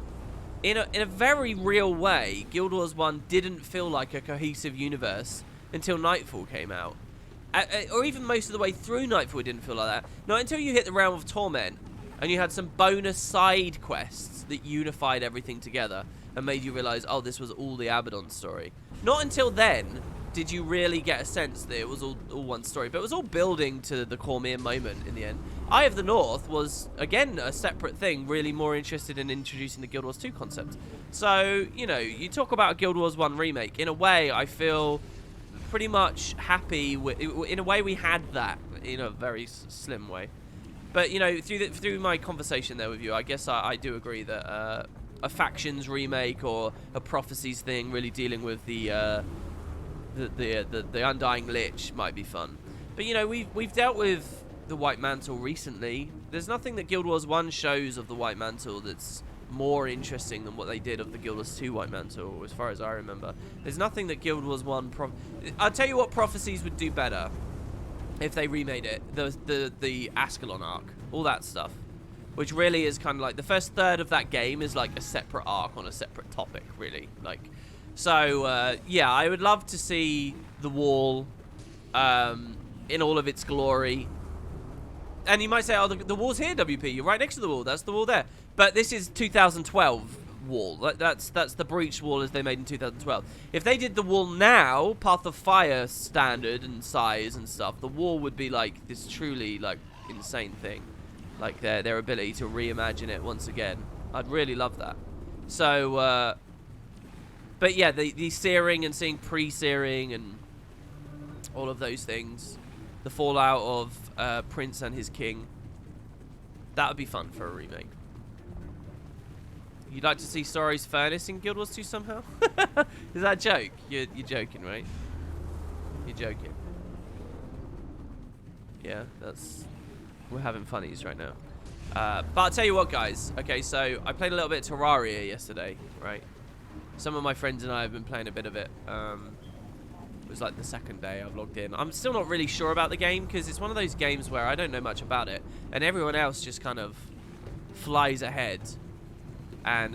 in a very real way, Guild Wars 1 didn't feel like a cohesive universe until Nightfall came out. Or even most of the way through Nightfall, it didn't feel like that. Not until you hit the Realm of Torment, and you had some bonus side quests that unified everything together and made you realize, oh, this was all the Abaddon story. Not until then did you really get a sense that it was all one story. But it was all building to the Cormier moment in the end. Eye of the North was, again, a separate thing, really more interested in introducing the Guild Wars 2 concept. So, you know, you talk about a Guild Wars 1 remake. In a way, I feel pretty much happy with, in a way we had that, in a very slim way. But, you know, through my conversation there with you, I guess I do agree that a Factions remake or a Prophecies thing really dealing with the Undying Lich might be fun. But, you know, we've dealt with the White Mantle recently. There's nothing that Guild Wars 1 shows of the White Mantle that's more interesting than what they did of the Guild Wars 2 White Mantle, as far as I remember. There's nothing that Guild Wars 1... I'll tell you what Prophecies would do better if they remade it. The Ascalon arc. All that stuff. Which really is kind of like... The first third of that game is like a separate arc on a separate topic, really. Like... So, yeah, I would love to see the wall in all of its glory. And you might say, oh, the wall's here, WP. You're right next to the wall. That's the wall there. But this is 2012 wall. That's the breach wall as they made in 2012. If they did the wall now, Path of Fire standard and size and stuff, the wall would be like this truly like insane thing. Like their ability to reimagine it once again. I'd really love that. So, but yeah, the searing and seeing pre-searing and all of those things. the fallout of Prince and his king. That would be fun for a remake. You'd like to see Sorrow's Furnace in Guild Wars 2 somehow? Is that a joke? You're joking, right? You're joking. Yeah, we're having funnies right now. But I'll tell you what, guys. Okay, so I played a little bit of Terraria yesterday, right? Some of my friends and I have been playing a bit of it. It was like the second day I've logged in. I'm still not really sure about the game because it's one of those games where I don't know much about it, and everyone else just kind of flies ahead. And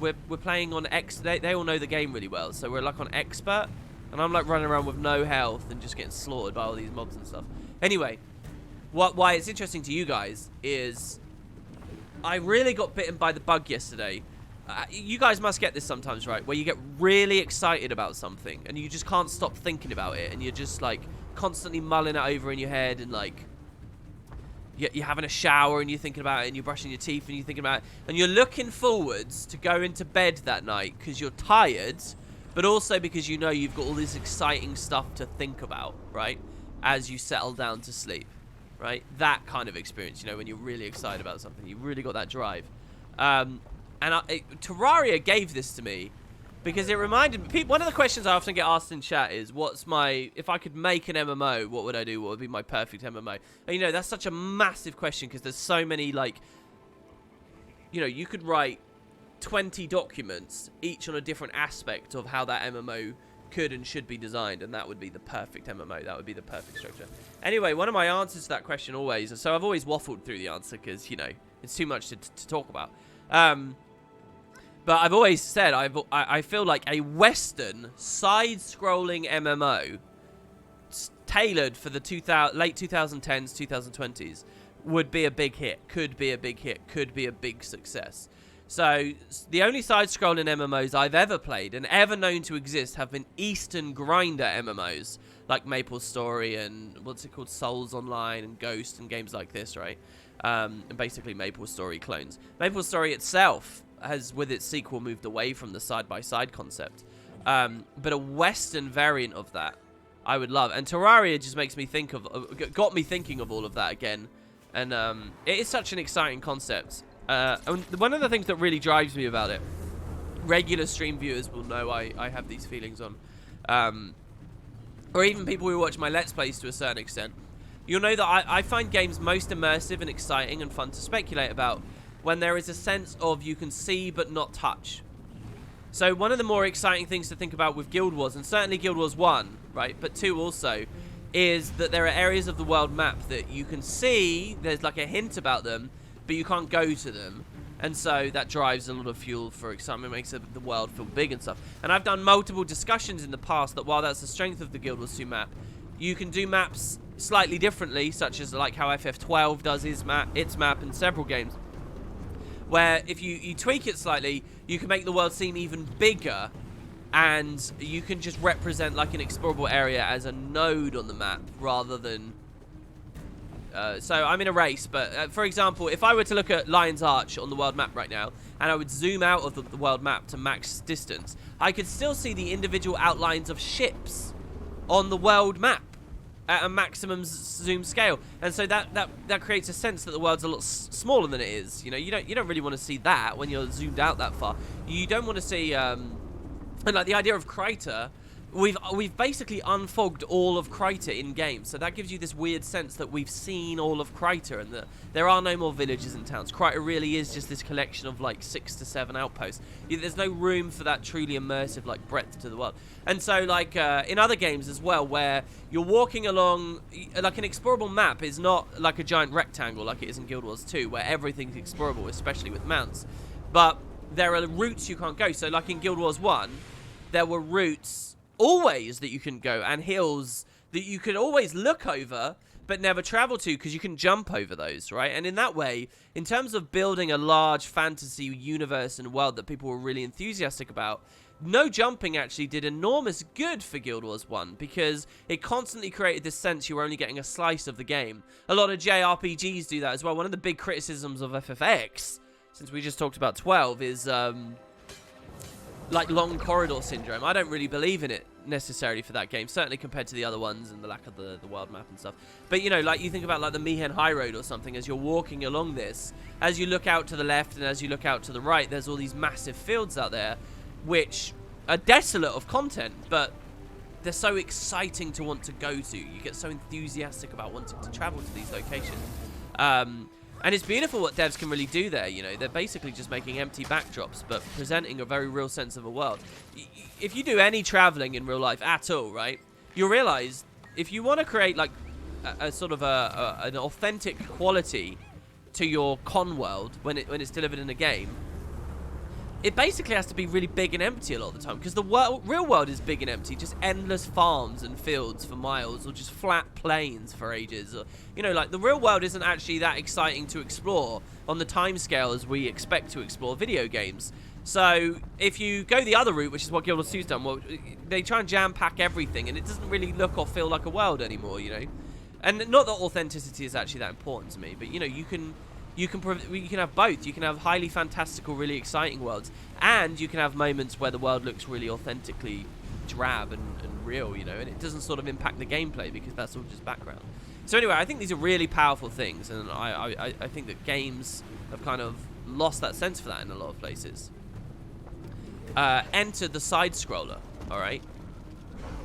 we're playing on they all know the game really well, so we're like on expert, and I'm like running around with no health and just getting slaughtered by all these mobs and stuff. Anyway, why it's interesting to you guys is I really got bitten by the bug yesterday. You guys must get this sometimes, right? Where you get really excited about something and you just can't stop thinking about it, and you're just like constantly mulling it over in your head, and like you're having a shower and you're thinking about it, and you're brushing your teeth and you're thinking about it, and you're looking forwards to go into bed that night because you're tired, but also because you know you've got all this exciting stuff to think about, right? As you settle down to sleep, right? That kind of experience, you know, when you're really excited about something, you've really got that drive. And Terraria gave this to me because it reminded me. One of the questions I often get asked in chat is, if I could make an MMO, what would I do? What would be my perfect MMO? And you know, that's such a massive question because there's so many, like, you know, you could write 20 documents, each on a different aspect of how that MMO could and should be designed, and that would be the perfect MMO. That would be the perfect structure. Anyway, one of my answers to that question always, so I've always waffled through the answer because, you know, it's too much to talk about. But I've always said I feel like a Western side-scrolling MMO tailored for the late 2010s, 2020s would be a big hit, could be a big hit, could be a big success. So the only side-scrolling MMOs I've ever played and ever known to exist have been Eastern grinder MMOs like MapleStory and what's it called, Souls Online and Ghost and games like this, right? And basically MapleStory clones. MapleStory itself has, with its sequel, moved away from the side-by-side concept. But a Western variant of that, I would love. And Terraria just makes me think got me thinking of all of that again. And it is such an exciting concept. And one of the things that really drives me about it, regular stream viewers will know I have these feelings on, or even people who watch my Let's Plays to a certain extent, you'll know that I find games most immersive and exciting and fun to speculate about when there is a sense of you can see but not touch. So one of the more exciting things to think about with Guild Wars, and certainly Guild Wars 1, right, but 2 also, is that there are areas of the world map that you can see, there's like a hint about them, but you can't go to them. And so that drives a lot of fuel for excitement, makes the world feel big and stuff. And I've done multiple discussions in the past that while that's the strength of the Guild Wars 2 map, you can do maps slightly differently, such as like how FF12 does its map in several games, where if you tweak it slightly, you can make the world seem even bigger, and you can just represent like an explorable area as a node on the map rather than... so I'm in a race, but for example, if I were to look at Lion's Arch on the world map right now, and I would zoom out of the world map to max distance, I could still see the individual outlines of ships on the world map at a maximum zoom scale, and so that creates a sense that the world's a lot smaller than it is. You know, you don't really want to see that when you're zoomed out that far. You don't want to see, and like the idea of Crater. We've basically unfogged all of Crater in game, so that gives you this weird sense that we've seen all of Crater and that there are no more villages and towns. Crater really is just this collection of like 6 to 7 outposts. There's no room for that truly immersive like breadth to the world. And so like in other games as well, where you're walking along, like an explorable map is not like a giant rectangle like it is in Guild Wars 2, where everything's explorable, especially with mounts. But there are routes you can't go. So like in Guild Wars 1, there were routes always that you can go, and hills that you could always look over but never travel to because you can jump over those, right? And in that way, in terms of building a large fantasy universe and world that people were really enthusiastic about, no jumping actually did enormous good for Guild Wars 1 because it constantly created this sense you were only getting a slice of the game. A lot of JRPGs do that as well. One of the big criticisms of FFX, since we just talked about 12, is like long corridor syndrome. I don't really believe in it necessarily for that game, certainly compared to the other ones and the lack of the world map and stuff. But, you know, like you think about like the Mihen High Road or something, as you're walking along this, as you look out to the left and as you look out to the right, there's all these massive fields out there, which are desolate of content, but they're so exciting to want to go to. You get so enthusiastic about wanting to travel to these locations. And it's beautiful what devs can really do there, you know. They're basically just making empty backdrops, but presenting a very real sense of a world. If you do any traveling in real life at all, right, you'll realize if you want to create, like, a sort of an authentic quality to your con world when it's delivered in a game, it basically has to be really big and empty a lot of the time, because the real world is big and empty, just endless farms and fields for miles, or just flat plains for ages. Or, you know, like, the real world isn't actually that exciting to explore on the timescale as we expect to explore video games. So if you go the other route, which is what Guild Wars 2's done, well, they try and jam-pack everything, and it doesn't really look or feel like a world anymore, you know. And not that authenticity is actually that important to me, but, you know, you can have both. You can have highly fantastical, really exciting worlds, and you can have moments where the world looks really authentically drab and real, you know, and it doesn't sort of impact the gameplay because that's all just background. So anyway, I think these are really powerful things, and I think that games have kind of lost that sense for that in a lot of places. Enter the side-scroller, alright?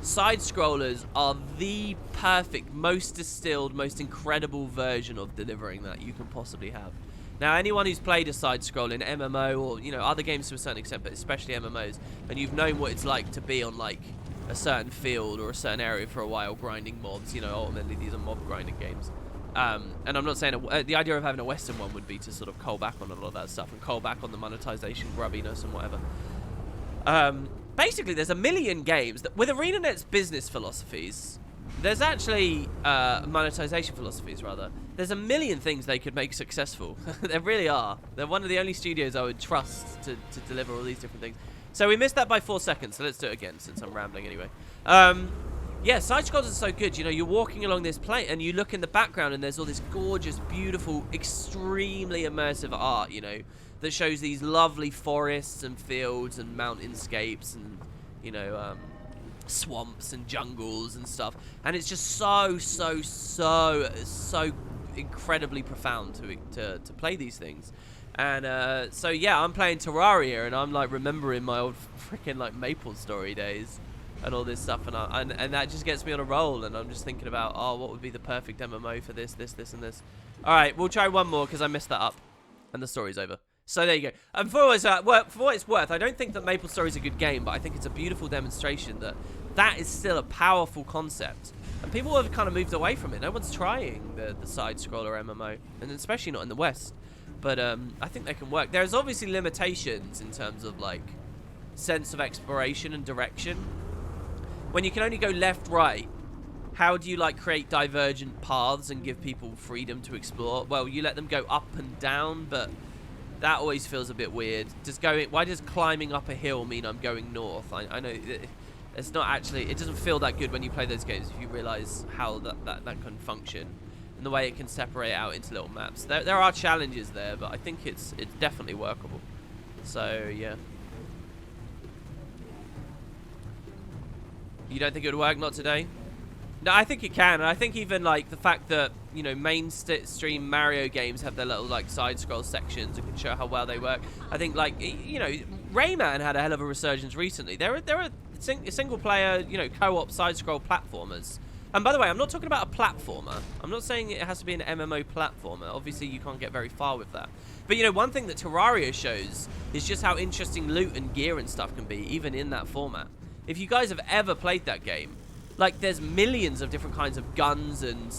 Side-scrollers are the perfect, most distilled, most incredible version of delivering that you can possibly have. Now, anyone who's played a side-scroll in MMO or, you know, other games to a certain extent, but especially MMOs, and you've known what it's like to be on, like, a certain field or a certain area for a while grinding mobs, you know, ultimately these are mob grinding games. And I'm not saying the idea of having a Western one would be to sort of cull back on a lot of that stuff and cull back on the monetization grubbiness and whatever. Basically, there's a million games that, with ArenaNet's business philosophies, there's actually monetization philosophies, rather. There's a million things they could make successful. There really are. They're one of the only studios I would trust to deliver all these different things. So we missed that by 4 seconds, so let's do it again, since I'm rambling anyway. Yeah, side-scrolls are so good. You know, you're walking along this plane, and you look in the background, and there's all this gorgeous, beautiful, extremely immersive art, you know, that shows these lovely forests and fields and mountainscapes and, you know, swamps and jungles and stuff. And it's just so incredibly profound to play these things. And so yeah, I'm playing Terraria, and I'm like remembering my old freaking like Maple Story days and all this stuff, and that just gets me on a roll. And I'm just thinking about, oh, what would be the perfect MMO for this, and this. All right, we'll try one more because I messed that up, and the story's over. So there you go. And for what it's worth, I don't think that Maple Story is a good game, but I think it's a beautiful demonstration that is still a powerful concept. And people have kind of moved away from it. No one's trying the side-scroller MMO, and especially not in the West. But I think they can work. There's obviously limitations in terms of, like, sense of exploration and direction. When you can only go left, right, how do you, like, create divergent paths and give people freedom to explore? Well, you let them go up and down, but that always feels a bit weird. Why does climbing up a hill mean I'm going north? I know it's not actually, it doesn't feel that good when you play those games if you realize how that can function and the way it can separate out into little maps. There are challenges there, but I think it's definitely workable. So yeah. You don't think it would work? Not today? No, I think it can. And I think even like the fact that, you know, mainstream Mario games have their little like side scroll sections and can show how well they work. I think like, you know, Rayman had a hell of a resurgence recently. There are single player, you know, co-op side scroll platformers. And by the way, I'm not talking about a platformer. I'm not saying it has to be an MMO platformer. Obviously, you can't get very far with that. But, you know, one thing that Terraria shows is just how interesting loot and gear and stuff can be, even in that format. If you guys have ever played that game, like, there's millions of different kinds of guns and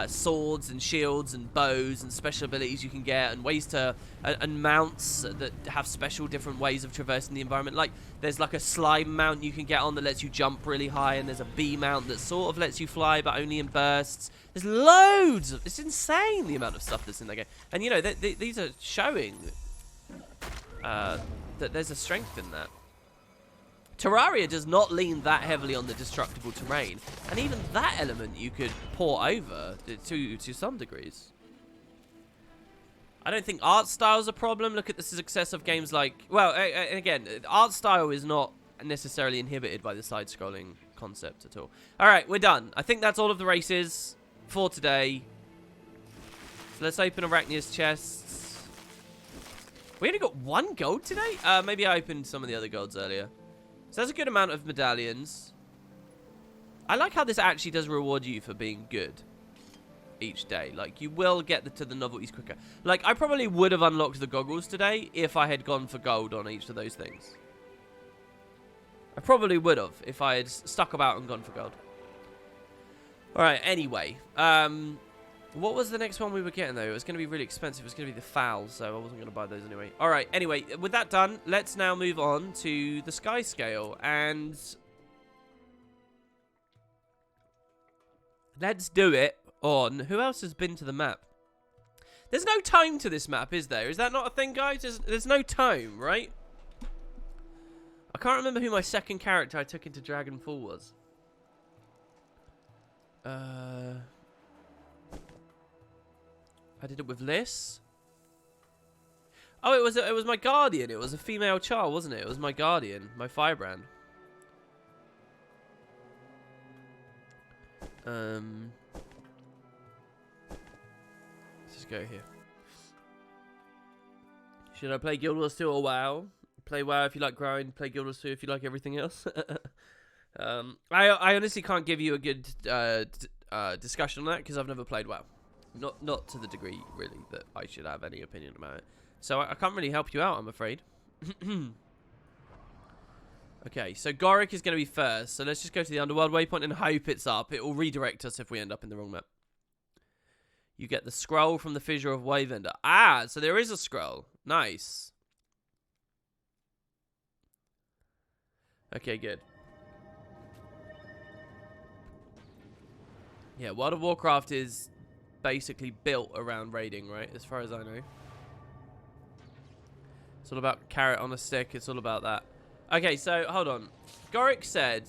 swords and shields and bows and special abilities you can get, and ways to and mounts that have special different ways of traversing the environment. Like, there's like a slime mount you can get on that lets you jump really high, and there's a bee mount that sort of lets you fly but only in bursts. There's loads of, it's insane the amount of stuff that's in that game. And you know, these are showing that there's a strength in that. Terraria does not lean that heavily on the destructible terrain, and even that element you could port over to some degrees. I don't think art style's a problem. Look at the success of games like, well, again, art style is not necessarily inhibited by the side-scrolling concept at all. All right, we're done. I think that's all of the races for today. So let's open Arachnia's chests. We only got 1 gold today? Maybe I opened some of the other golds earlier. So that's a good amount of medallions. I like how this actually does reward you for being good each day. Like, you will get to the novelties quicker. Like, I probably would have unlocked the goggles today if I had gone for gold on each of those things. I probably would have if I had stuck about and gone for gold. Alright, anyway. What was the next one we were getting, though? It was going to be really expensive. It was going to be the fowl, so I wasn't going to buy those anyway. Alright, anyway, with that done, let's now move on to the Skyscale. And let's do it on... Who else has been to the map? There's no tome to this map, is there? Is that not a thing, guys? There's no tome, right? I can't remember who my second character I took into Dragonfall was. I did it with Liz. Oh, it was my guardian. It was a female child, wasn't it? It was my guardian, my firebrand. Let's just go here. Should I play Guild Wars 2 or WoW? Play WoW if you like grind. Play Guild Wars 2 if you like everything else. I honestly can't give you a good discussion on that because I've never played WoW. Not to the degree, really, that I should have any opinion about it. So I can't really help you out, I'm afraid. Okay, so Goric is going to be first. So let's just go to the Underworld waypoint and hope it's up. It will redirect us if we end up in the wrong map. You get the scroll from the Fissure of Wavender. Ah, so there is a scroll. Nice. Okay, good. Yeah, World of Warcraft is basically built around raiding, right? As far as I know. It's all about carrot on a stick. It's all about that. Okay, so hold on. Goric said,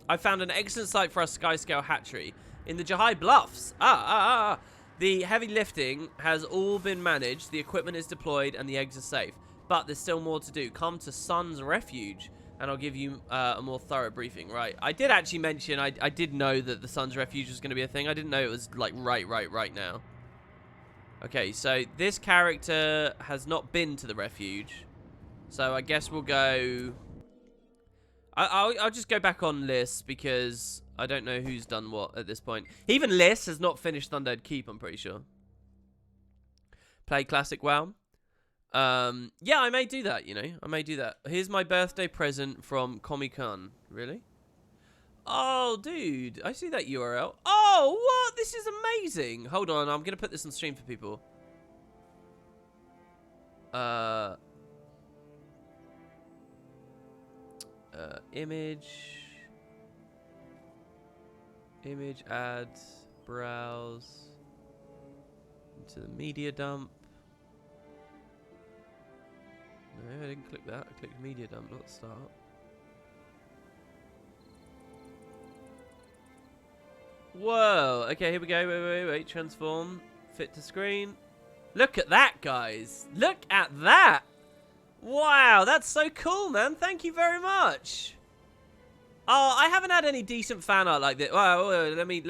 I found an excellent site for our Skyscale hatchery in the Jahai Bluffs. The heavy lifting has all been managed. The equipment is deployed and the eggs are safe. But there's still more to do. Come to Sun's Refuge and I'll give you a more thorough briefing. Right. I did actually mention, I did know that the Sun's Refuge was going to be a thing. I didn't know it was like right now. Okay, so this character has not been to the refuge. So I guess we'll go... I'll just go back on Liz because I don't know who's done what at this point. Even Liz has not finished Thundered Keep, I'm pretty sure. Play Classic WoW. Yeah, I may do that, you know. I may do that. Here's my birthday present from Comic-Con. Really? Oh, dude. I see that URL. Oh, what? This is amazing. Hold on. I'm going to put this on stream for people. Image, add, browse. Into the media dump. No, I didn't click that. I clicked media dump, not start. Whoa. Okay, here we go. Wait. Transform. Fit to screen. Look at that, guys. Look at that. Wow, that's so cool, man. Thank you very much. Oh, I haven't had any decent fan art like this. Well, let me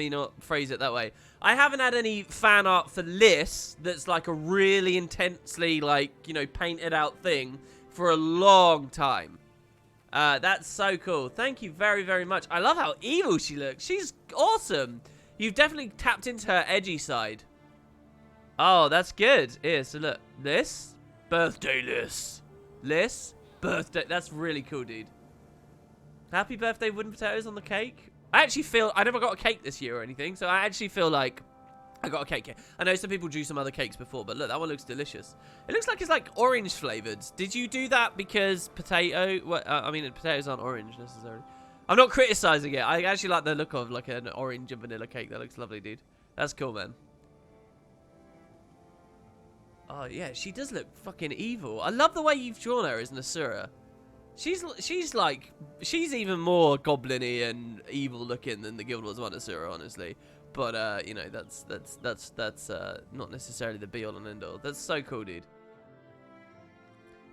not phrase it that way. I haven't had any fan art for Liz that's like a really intensely, like, you know, painted out thing for a long time. That's so cool. Thank you very, very much. I love how evil she looks. She's awesome. You've definitely tapped into her edgy side. Oh, that's good. Here, so look. Liz. Birthday Liz. Liz. Birthday. That's really cool, dude. Happy birthday, wooden potatoes on the cake. I actually feel... I never got a cake this year or anything, so I actually feel like I got a cake here. I know some people drew some other cakes before, but look, that one looks delicious. It looks like it's like orange flavored. Did you do that because potato... Well, I mean, potatoes aren't orange necessarily. I'm not criticizing it. I actually like the look of like an orange and vanilla cake. That looks lovely, dude. That's cool, man. Oh, yeah, she does look fucking evil. I love the way you've drawn her as an Asura. She's even more goblin-y and evil looking than the Guild Wars 1 Asura, honestly. But you know, that's not necessarily the be all and end all. That's so cool, dude.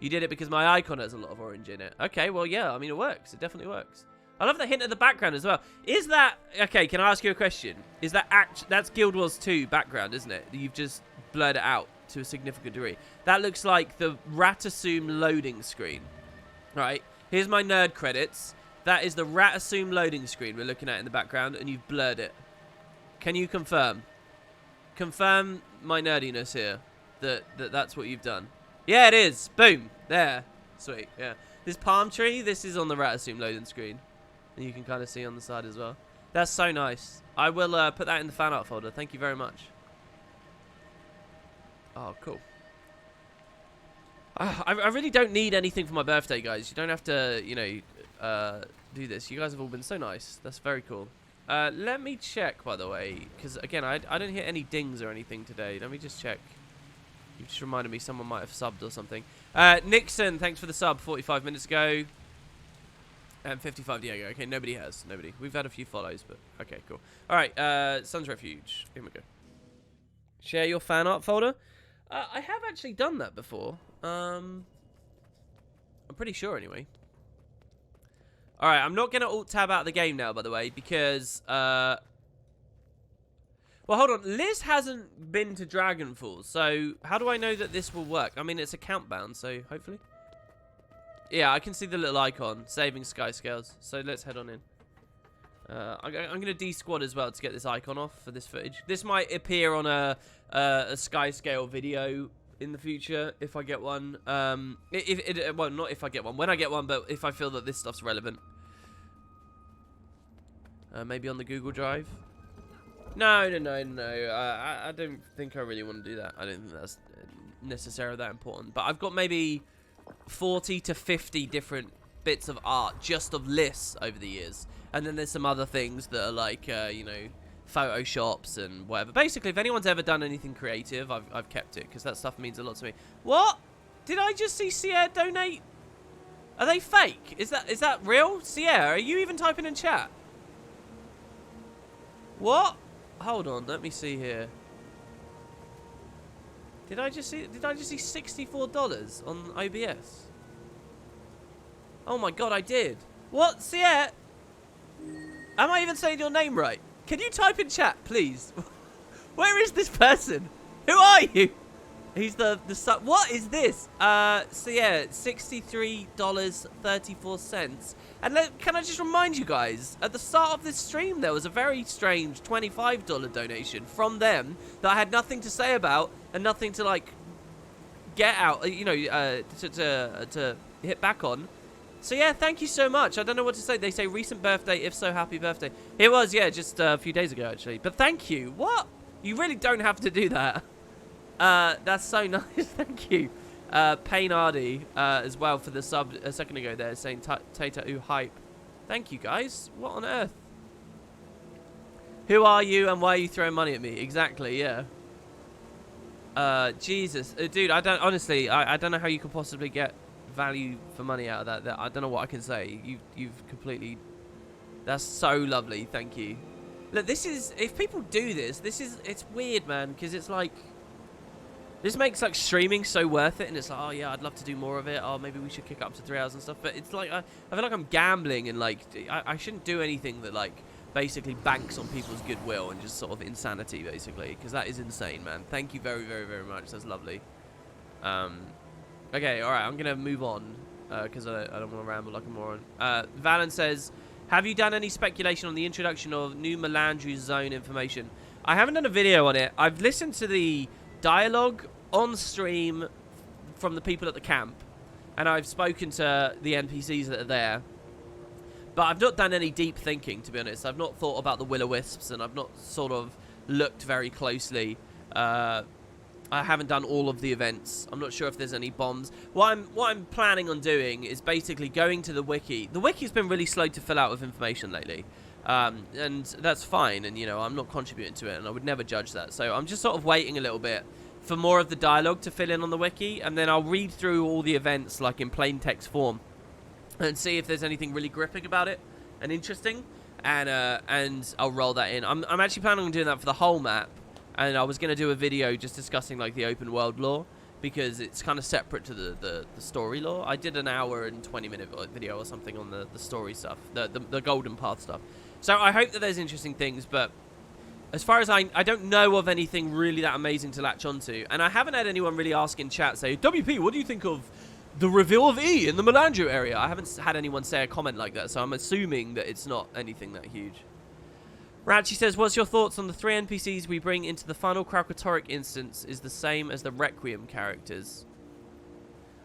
You did it because my icon has a lot of orange in it. Okay, well, yeah, I mean, it works. It definitely works. I love the hint at the background as well. Is that... Okay, can I ask you a question? Is that that's Guild Wars 2 background, isn't it? You've just blurred it out to a significant degree. That looks like the Ratassume loading screen. Right? Here's my nerd credits. That is the Ratassume loading screen we're looking at in the background, and you've blurred it. Can you confirm? Confirm my nerdiness here. That's what you've done. Yeah, it is. Boom. There. Sweet. Yeah. This palm tree, this is on the Ratassume loading screen. And you can kind of see on the side as well. That's so nice. I will put that in the fan art folder. Thank you very much. Oh, cool. I really don't need anything for my birthday, guys. You don't have to, you know, do this. You guys have all been so nice. That's very cool. Let me check, by the way. Because, again, I didn't hit any dings or anything today. Let me just check. You just reminded me someone might have subbed or something. Nixon, thanks for the sub 45 minutes ago. And 55 Diego. Okay, nobody has. Nobody. We've had a few follows, but okay, cool. All right, Sun's Refuge. Here we go. Share your fan art folder. I have actually done that before. I'm pretty sure anyway. All right, I'm not going to alt-tab out of the game now, by the way, because... Well, hold on. Liz hasn't been to Dragonfall, so how do I know that this will work? I mean, it's account bound, so hopefully. Yeah, I can see the little icon, saving Skyscales, so let's head on in. I'm going to de-squad as well to get this icon off for this footage. This might appear on a Skyscale video in the future, if I get one. Well, not if I get one. When I get one, but if I feel that this stuff's relevant. Maybe on the Google Drive. No. I don't think I really want to do that. I don't think that's necessarily that important. But I've got maybe 40 to 50 different bits of art just of lists over the years. And then there's some other things that are like, you know, photoshops and whatever. Basically, if anyone's ever done anything creative, I've kept it because that stuff means a lot to me. What? Did I just see Sierra donate? Are they fake? Is that real? Sierra, are you even typing in chat? What? Hold on, let me see here. Did I just see $64 on OBS? Oh my god, I did. What? Sierra? Am I even saying your name right? Can you type in chat, please? Where is this person? Who are you? He's the what is this? So yeah, $63.34. And can I just remind you guys, at the start of this stream, there was a very strange $25 donation from them that I had nothing to say about and nothing to like get out, you know, to hit back on. So yeah, thank you so much. I don't know what to say. They say recent birthday. If so, happy birthday. It was, yeah, just a few days ago actually. But thank you. What? You really don't have to do that. That's so nice. Thank you. Payne Hardy as well for the sub a second ago there saying Tata ooh hype. Thank you guys. What on earth? Who are you and why are you throwing money at me? Exactly, yeah. Jesus. Dude, I don't honestly I don't know how you could possibly get value for money out of that. I don't know what I can say. You've completely that's so lovely. Thank you. Look, this is if people do this, it's weird, man, because it's like this makes like streaming so worth it, and it's like, oh yeah, I'd love to do more of it. Oh, maybe we should kick up to 3 hours and stuff. But it's like I feel like I'm gambling, and like I shouldn't do anything that like basically banks on people's goodwill and just sort of insanity, basically, because that is insane, man. Thank you very, very, very much. That's lovely. Okay, all right, I'm gonna move on because I don't want to ramble like a moron. Valen says, have you done any speculation on the introduction of new Melandry zone information? I haven't done a video on it. I've listened to the dialogue on stream from the people at the camp, and I've spoken to the NPCs that are there, but I've not done any deep thinking, to be honest. I've not thought about the will-o-wisps, and I've not sort of looked very closely. I haven't done all of the events. I'm not sure if there's any bombs. What I'm planning on doing is basically going to the wiki. The wiki's been really slow to fill out with information lately. And that's fine, and you know, I'm not contributing to it, and I would never judge that. So I'm just sort of waiting a little bit for more of the dialogue to fill in on the wiki, and then I'll read through all the events like in plain text form and see if there's anything really gripping about it and interesting, and I'll roll that in. I'm actually planning on doing that for the whole map, and I was going to do a video just discussing like the open world lore, because it's kind of separate to the story lore. I did an hour and 20-minute video or something on the story stuff, the Golden Path stuff. So I hope that there's interesting things, but as far as I don't know of anything really that amazing to latch onto. And I haven't had anyone really ask in chat, say, WP, what do you think of the reveal of E in the Melandro area? I haven't had anyone say a comment like that, so I'm assuming that it's not anything that huge. Ratchy says, what's your thoughts on the 3 NPCs we bring into the final Kralkatorrik instance is the same as the Requiem characters?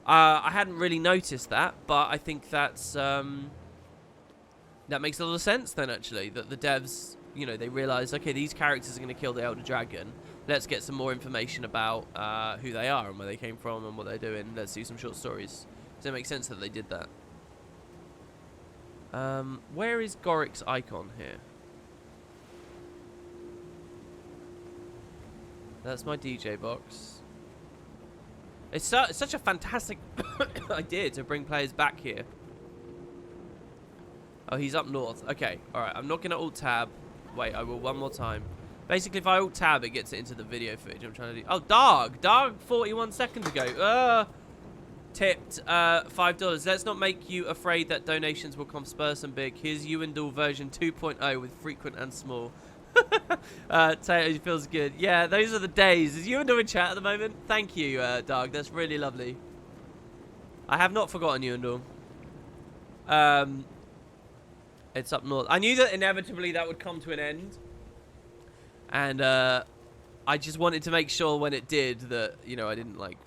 I hadn't really noticed that, but I think that's that makes a lot of sense then, actually, that the devs, you know, they realize, okay, these characters are going to kill the Elder Dragon. Let's get some more information about who they are and where they came from and what they're doing. Let's do some short stories. So it makes sense that they did that. Where is Gorik's icon here? That's my DJ box. It's such a fantastic idea to bring players back here. Oh, he's up north. Okay, alright. I'm not going to alt-tab. Wait, I will one more time. Basically, if I alt-tab, it gets it into the video footage I'm trying to do. Oh, Darg! Darg 41 seconds ago. Tipped $5. Let's not make you afraid that donations will come sparse and big. Here's Uendal version 2.0 with frequent and small. Tato feels good. Yeah, those are the days. Is Uendal in chat at the moment? Thank you, Darg. That's really lovely. I have not forgotten Uendal. It's up north. I knew that inevitably that would come to an end. And I just wanted to make sure when it did that, you know, I didn't like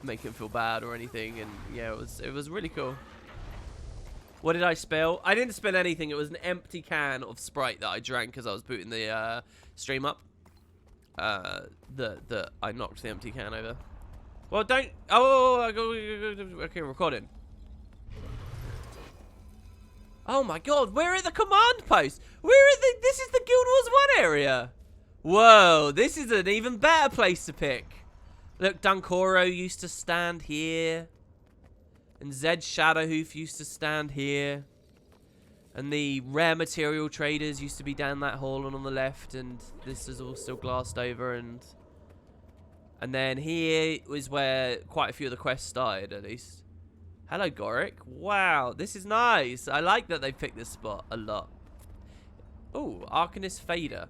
make him feel bad or anything. And yeah, it was really cool. What did I spill? I didn't spill anything. It was an empty can of Sprite that I drank as I was booting the stream up. I knocked the empty can over. Well, don't. Oh, okay, recording. Oh my god, where are the command posts? Where are the... This is the Guild Wars 1 area. Whoa, this is an even better place to pick. Look, Dunkoro used to stand here. And Zed Shadowhoof used to stand here. And the rare material traders used to be down that hall and on the left. And this is all still glassed over. And then here was where quite a few of the quests started, at least. Hello, Gorik. Wow, this is nice. I like that they picked this spot a lot. Oh, Arcanist Fader.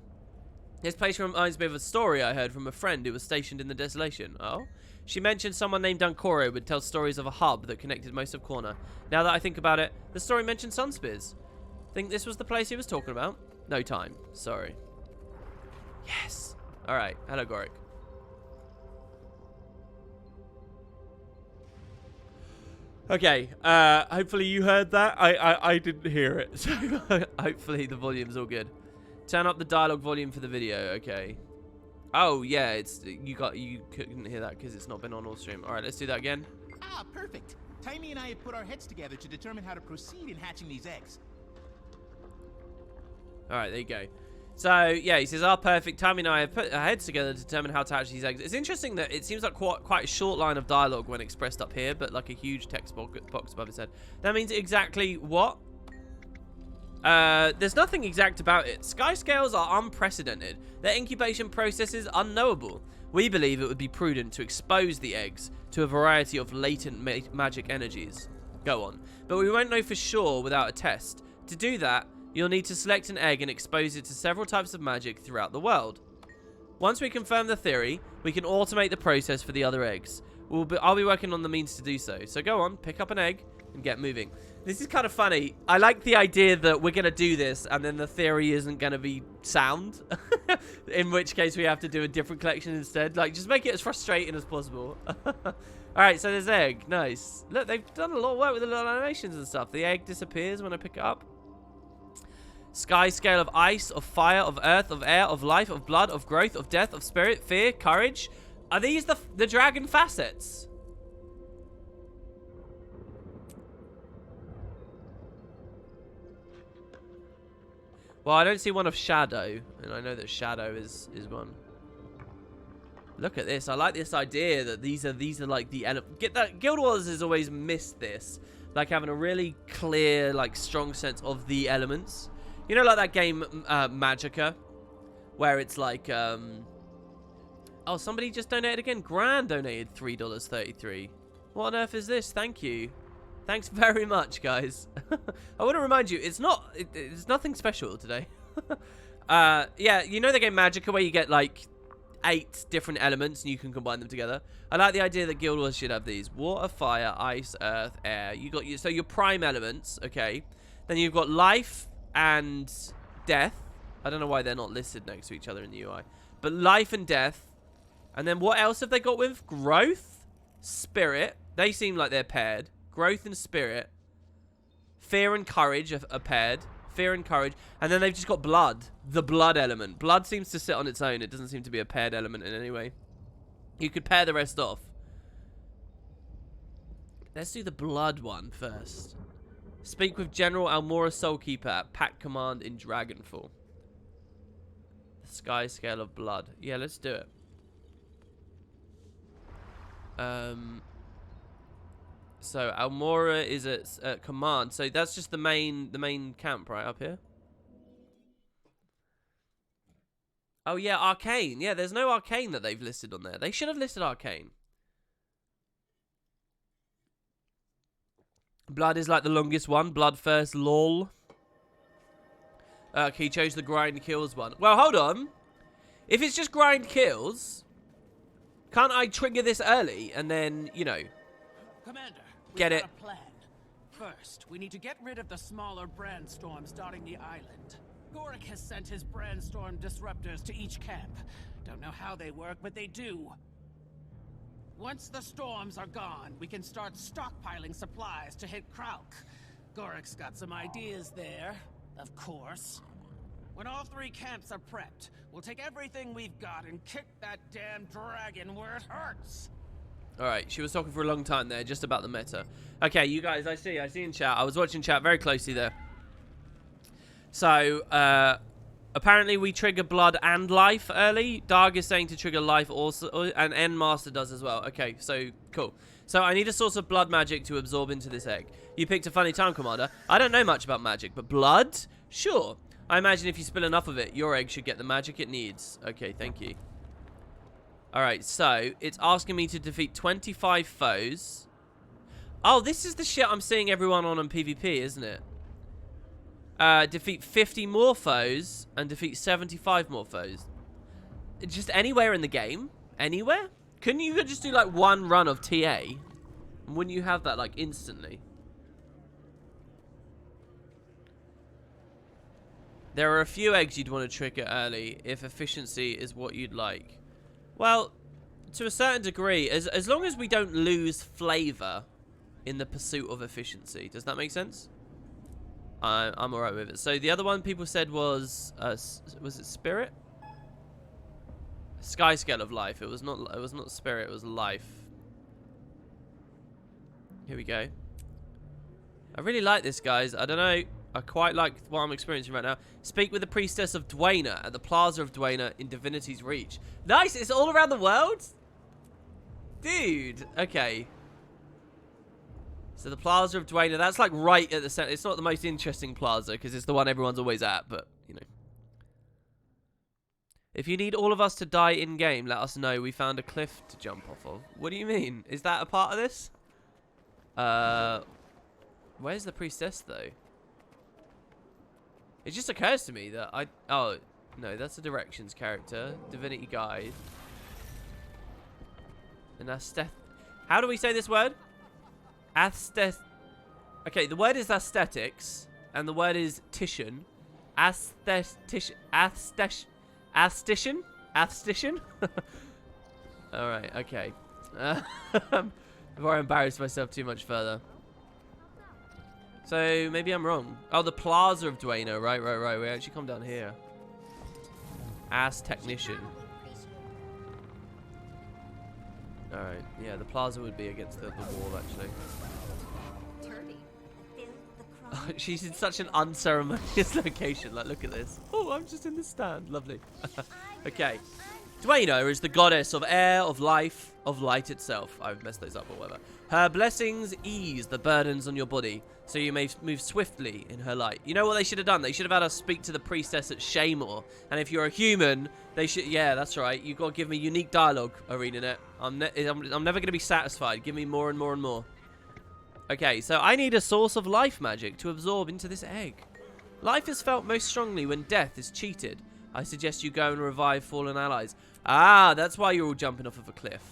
This place reminds me of a story I heard from a friend who was stationed in the Desolation. Oh? She mentioned someone named Dunkoro would tell stories of a hub that connected most of Corner. Now that I think about it, the story mentioned Sunspears. Think this was the place he was talking about? No time. Sorry. Yes. Alright. Hello, Gorik. Okay, hopefully you heard that. I didn't hear it, so hopefully the volume's all good. Turn up the dialogue volume for the video. Okay. Oh yeah, it's you couldn't hear that because it's not been on all stream. All right, let's do that again.
Ah, perfect. Timmy and I have put our heads together to determine how to proceed in hatching these eggs.
All right, there you go. So yeah, he says, "Ah, perfect. Timmy and I have put our heads together to determine how to hatch these eggs." It's interesting that it seems like quite a short line of dialogue when expressed up here, but like a huge text box above his head. That means exactly what? There's nothing exact about it. Skyscales are unprecedented. Their incubation process is unknowable. We believe it would be prudent to expose the eggs to a variety of latent magic energies. Go on. But we won't know for sure without a test. To do that, you'll need to select an egg and expose it to several types of magic throughout the world. Once we confirm the theory, we can automate the process for the other eggs. I'll be working on the means to do so. So go on, pick up an egg and get moving. This is kind of funny. I like the idea that we're going to do this and then the theory isn't going to be sound. In which case we have to do a different collection instead. Like, just make it as frustrating as possible. Alright, so there's egg. Nice. Look, they've done a lot of work with the little animations and stuff. The egg disappears when I pick it up. Skyscale of ice, of fire, of earth, of air, of life, of blood, of growth, of death, of spirit, fear, courage. Are these the dragon facets? Well, I don't see one of shadow, and I know that shadow is one. Look at this. I like this idea that these are like the get that Guild Wars has always missed this, like having a really clear, like strong sense of the elements. You know, like that game Magicka, where it's like Oh, somebody just donated again. Grand donated $3.33. What on earth is this? Thank you. Thanks very much, guys. I want to remind you, it's nothing special today. Yeah, you know the game Magicka where you get like 8 different elements and you can combine them together. I like the idea that Guild Wars should have these: water, fire, ice, earth, air. So your prime elements, okay. Then you've got life and death. I don't know why they're not listed next to each other in the UI, but life and death. And then what else have they got with growth, spirit? They seem like they're paired. Growth and spirit. Fear and courage are paired. Fear and courage. And then they've just got blood. The blood element. Blood seems to sit on its own. It doesn't seem to be a paired element in any way. You could pair the rest off. Let's do the blood one first. Speak with General Almora Soulkeeper at Pack Command in Dragonfall. The Skyscale of Blood. Yeah, let's do it. So Almora is at command. So that's just the main camp right up here. Oh yeah, Arcane. Yeah, there's no Arcane that they've listed on there. They should have listed Arcane. Blood is like the longest one. Blood first, lol. He chose the grind kills one. Well, hold on. If it's just grind kills, can't I trigger this early and then, you know,
Commander,
get it?
A plan. First, we need to get rid of the smaller brandstorms dotting the island. Gorik has sent his brandstorm disruptors to each camp. Don't know how they work, but they do. Once the storms are gone, we can start stockpiling supplies to hit Krauk. Gorik's got some ideas there, of course. When all 3 camps are prepped, we'll take everything we've got and kick that damn dragon where it hurts.
Alright, she was talking for a long time there, just about the meta. Okay, you guys, I see in chat. I was watching chat very closely there. So, apparently we trigger blood and life early. Darg is saying to trigger life also, and Endmaster does as well. Okay, so, cool. So, I need a source of blood magic to absorb into this egg. You picked a funny time, Commander. I don't know much about magic, but blood? Sure. I imagine if you spill enough of it, your egg should get the magic it needs. Okay, thank you. Alright, so, it's asking me to defeat 25 foes. Oh, this is the shit I'm seeing everyone on PvP, isn't it? Defeat 50 more foes and defeat 75 more foes. Just anywhere in the game? Anywhere? Couldn't you just do like one run of TA? And wouldn't you have that like instantly? There are a few eggs you'd want to trigger early if efficiency is what you'd like. Well, to a certain degree, as long as we don't lose flavor in the pursuit of efficiency. Does that make sense? I'm alright with it. So the other one people said was it spirit? Skyscale of life. It was not spirit, it was life. Here we go. I really like this, guys. I don't know. I quite like what I'm experiencing right now. Speak with the priestess of Dwayna at the Plaza of Dwayna in Divinity's Reach. Nice! It's all around the world? Dude. Okay. So the Plaza of Dwayna, that's like right at the center. It's not the most interesting plaza because it's the one everyone's always at, but, you know. If you need all of us to die in-game, let us know. We found a cliff to jump off of. What do you mean? Is that a part of this? Where's the priestess, though? It just occurs to me that oh, no, that's a directions character. Divinity Guide. And how do we say this word? Okay, the word is aesthetics, and the word is titian. Aesthetician. Alright, okay. Before I embarrass myself too much further. So, maybe I'm wrong. Oh, the Plaza of Dwayna. Right. We actually come down here. Technician. Alright, yeah, the plaza would be against the wall, actually. Oh, she's in such an unceremonious location. Like, look at this. Oh, I'm just in the stand. Lovely. Okay. Dwayna is the goddess of air, of life, of light itself. I've messed those up or whatever. Her blessings ease the burdens on your body, so you may move swiftly in her light. You know what they should have done? They should have had us speak to the priestess at Shaymore. And if you're a human, they should... Yeah, that's right. You've got to give me unique dialogue, ArenaNet. I'm never going to be satisfied. Give me more and more and more. Okay, so I need a source of life magic to absorb into this egg. Life is felt most strongly when death is cheated. I suggest you go and revive fallen allies. Ah, that's why you're all jumping off of a cliff.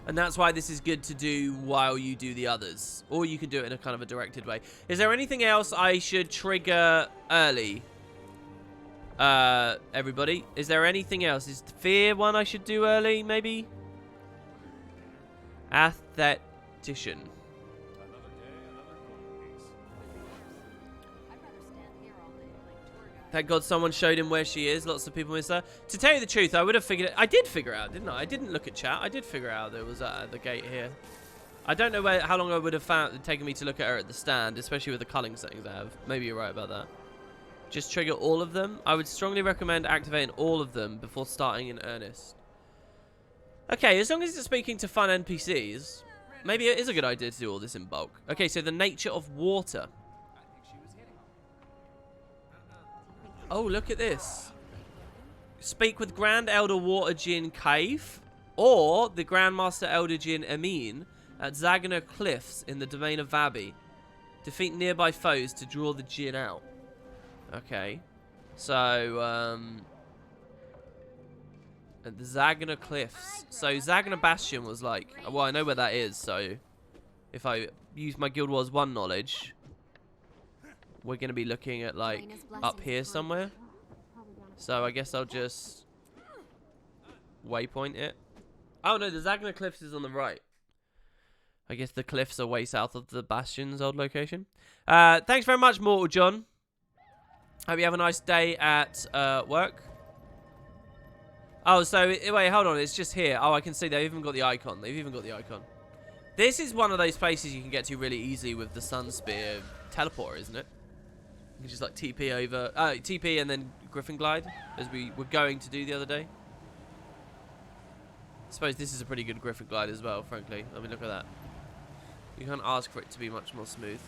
And that's why this is good to do while you do the others. Or you can do it in a kind of a directed way. Is there anything else I should trigger early? Everybody? Is there anything else? Is fear one I should do early, maybe? Aesthetician. Thank God someone showed him where she is. Lots of people miss her. To tell you the truth, I would have figured it. I did figure it out, didn't I? I didn't look at chat. I did figure out there was the gate here. I don't know how long I would have taken me to look at her at the stand, especially with the culling settings I have. Maybe you're right about that. Just trigger all of them. I would strongly recommend activating all of them before starting in earnest. Okay, as long as it's speaking to fun NPCs, maybe it is a good idea to do all this in bulk. Okay, so the nature of water. Oh, look at this. Speak with Grand Elder Water Djinn Cave or the Grandmaster Elder Djinn Amin at Zagana Cliffs in the domain of Vabi. Defeat nearby foes to draw the Djinn out. Okay. So, at the Zagana Cliffs. So, Zagana Bastion was like... Well, I know where that is, so... If I use my Guild Wars 1 knowledge... We're going to be looking at, like, up here somewhere. So, I guess I'll just waypoint it. Oh, no, the Zagana Cliffs is on the right. I guess the cliffs are way south of the Bastion's old location. Thanks very much, Mortal John. Hope you have a nice day at work. Oh, so, wait, hold on. It's just here. Oh, I can see they've even got the icon. They've even got the icon. This is one of those places you can get to really easy with the Sun Spear teleporter, isn't it? You can just like TP over, TP and then Griffin Glide, as we were going to do the other day. I suppose this is a pretty good Griffin Glide as well, frankly. I mean, look at that. You can't ask for it to be much more smooth.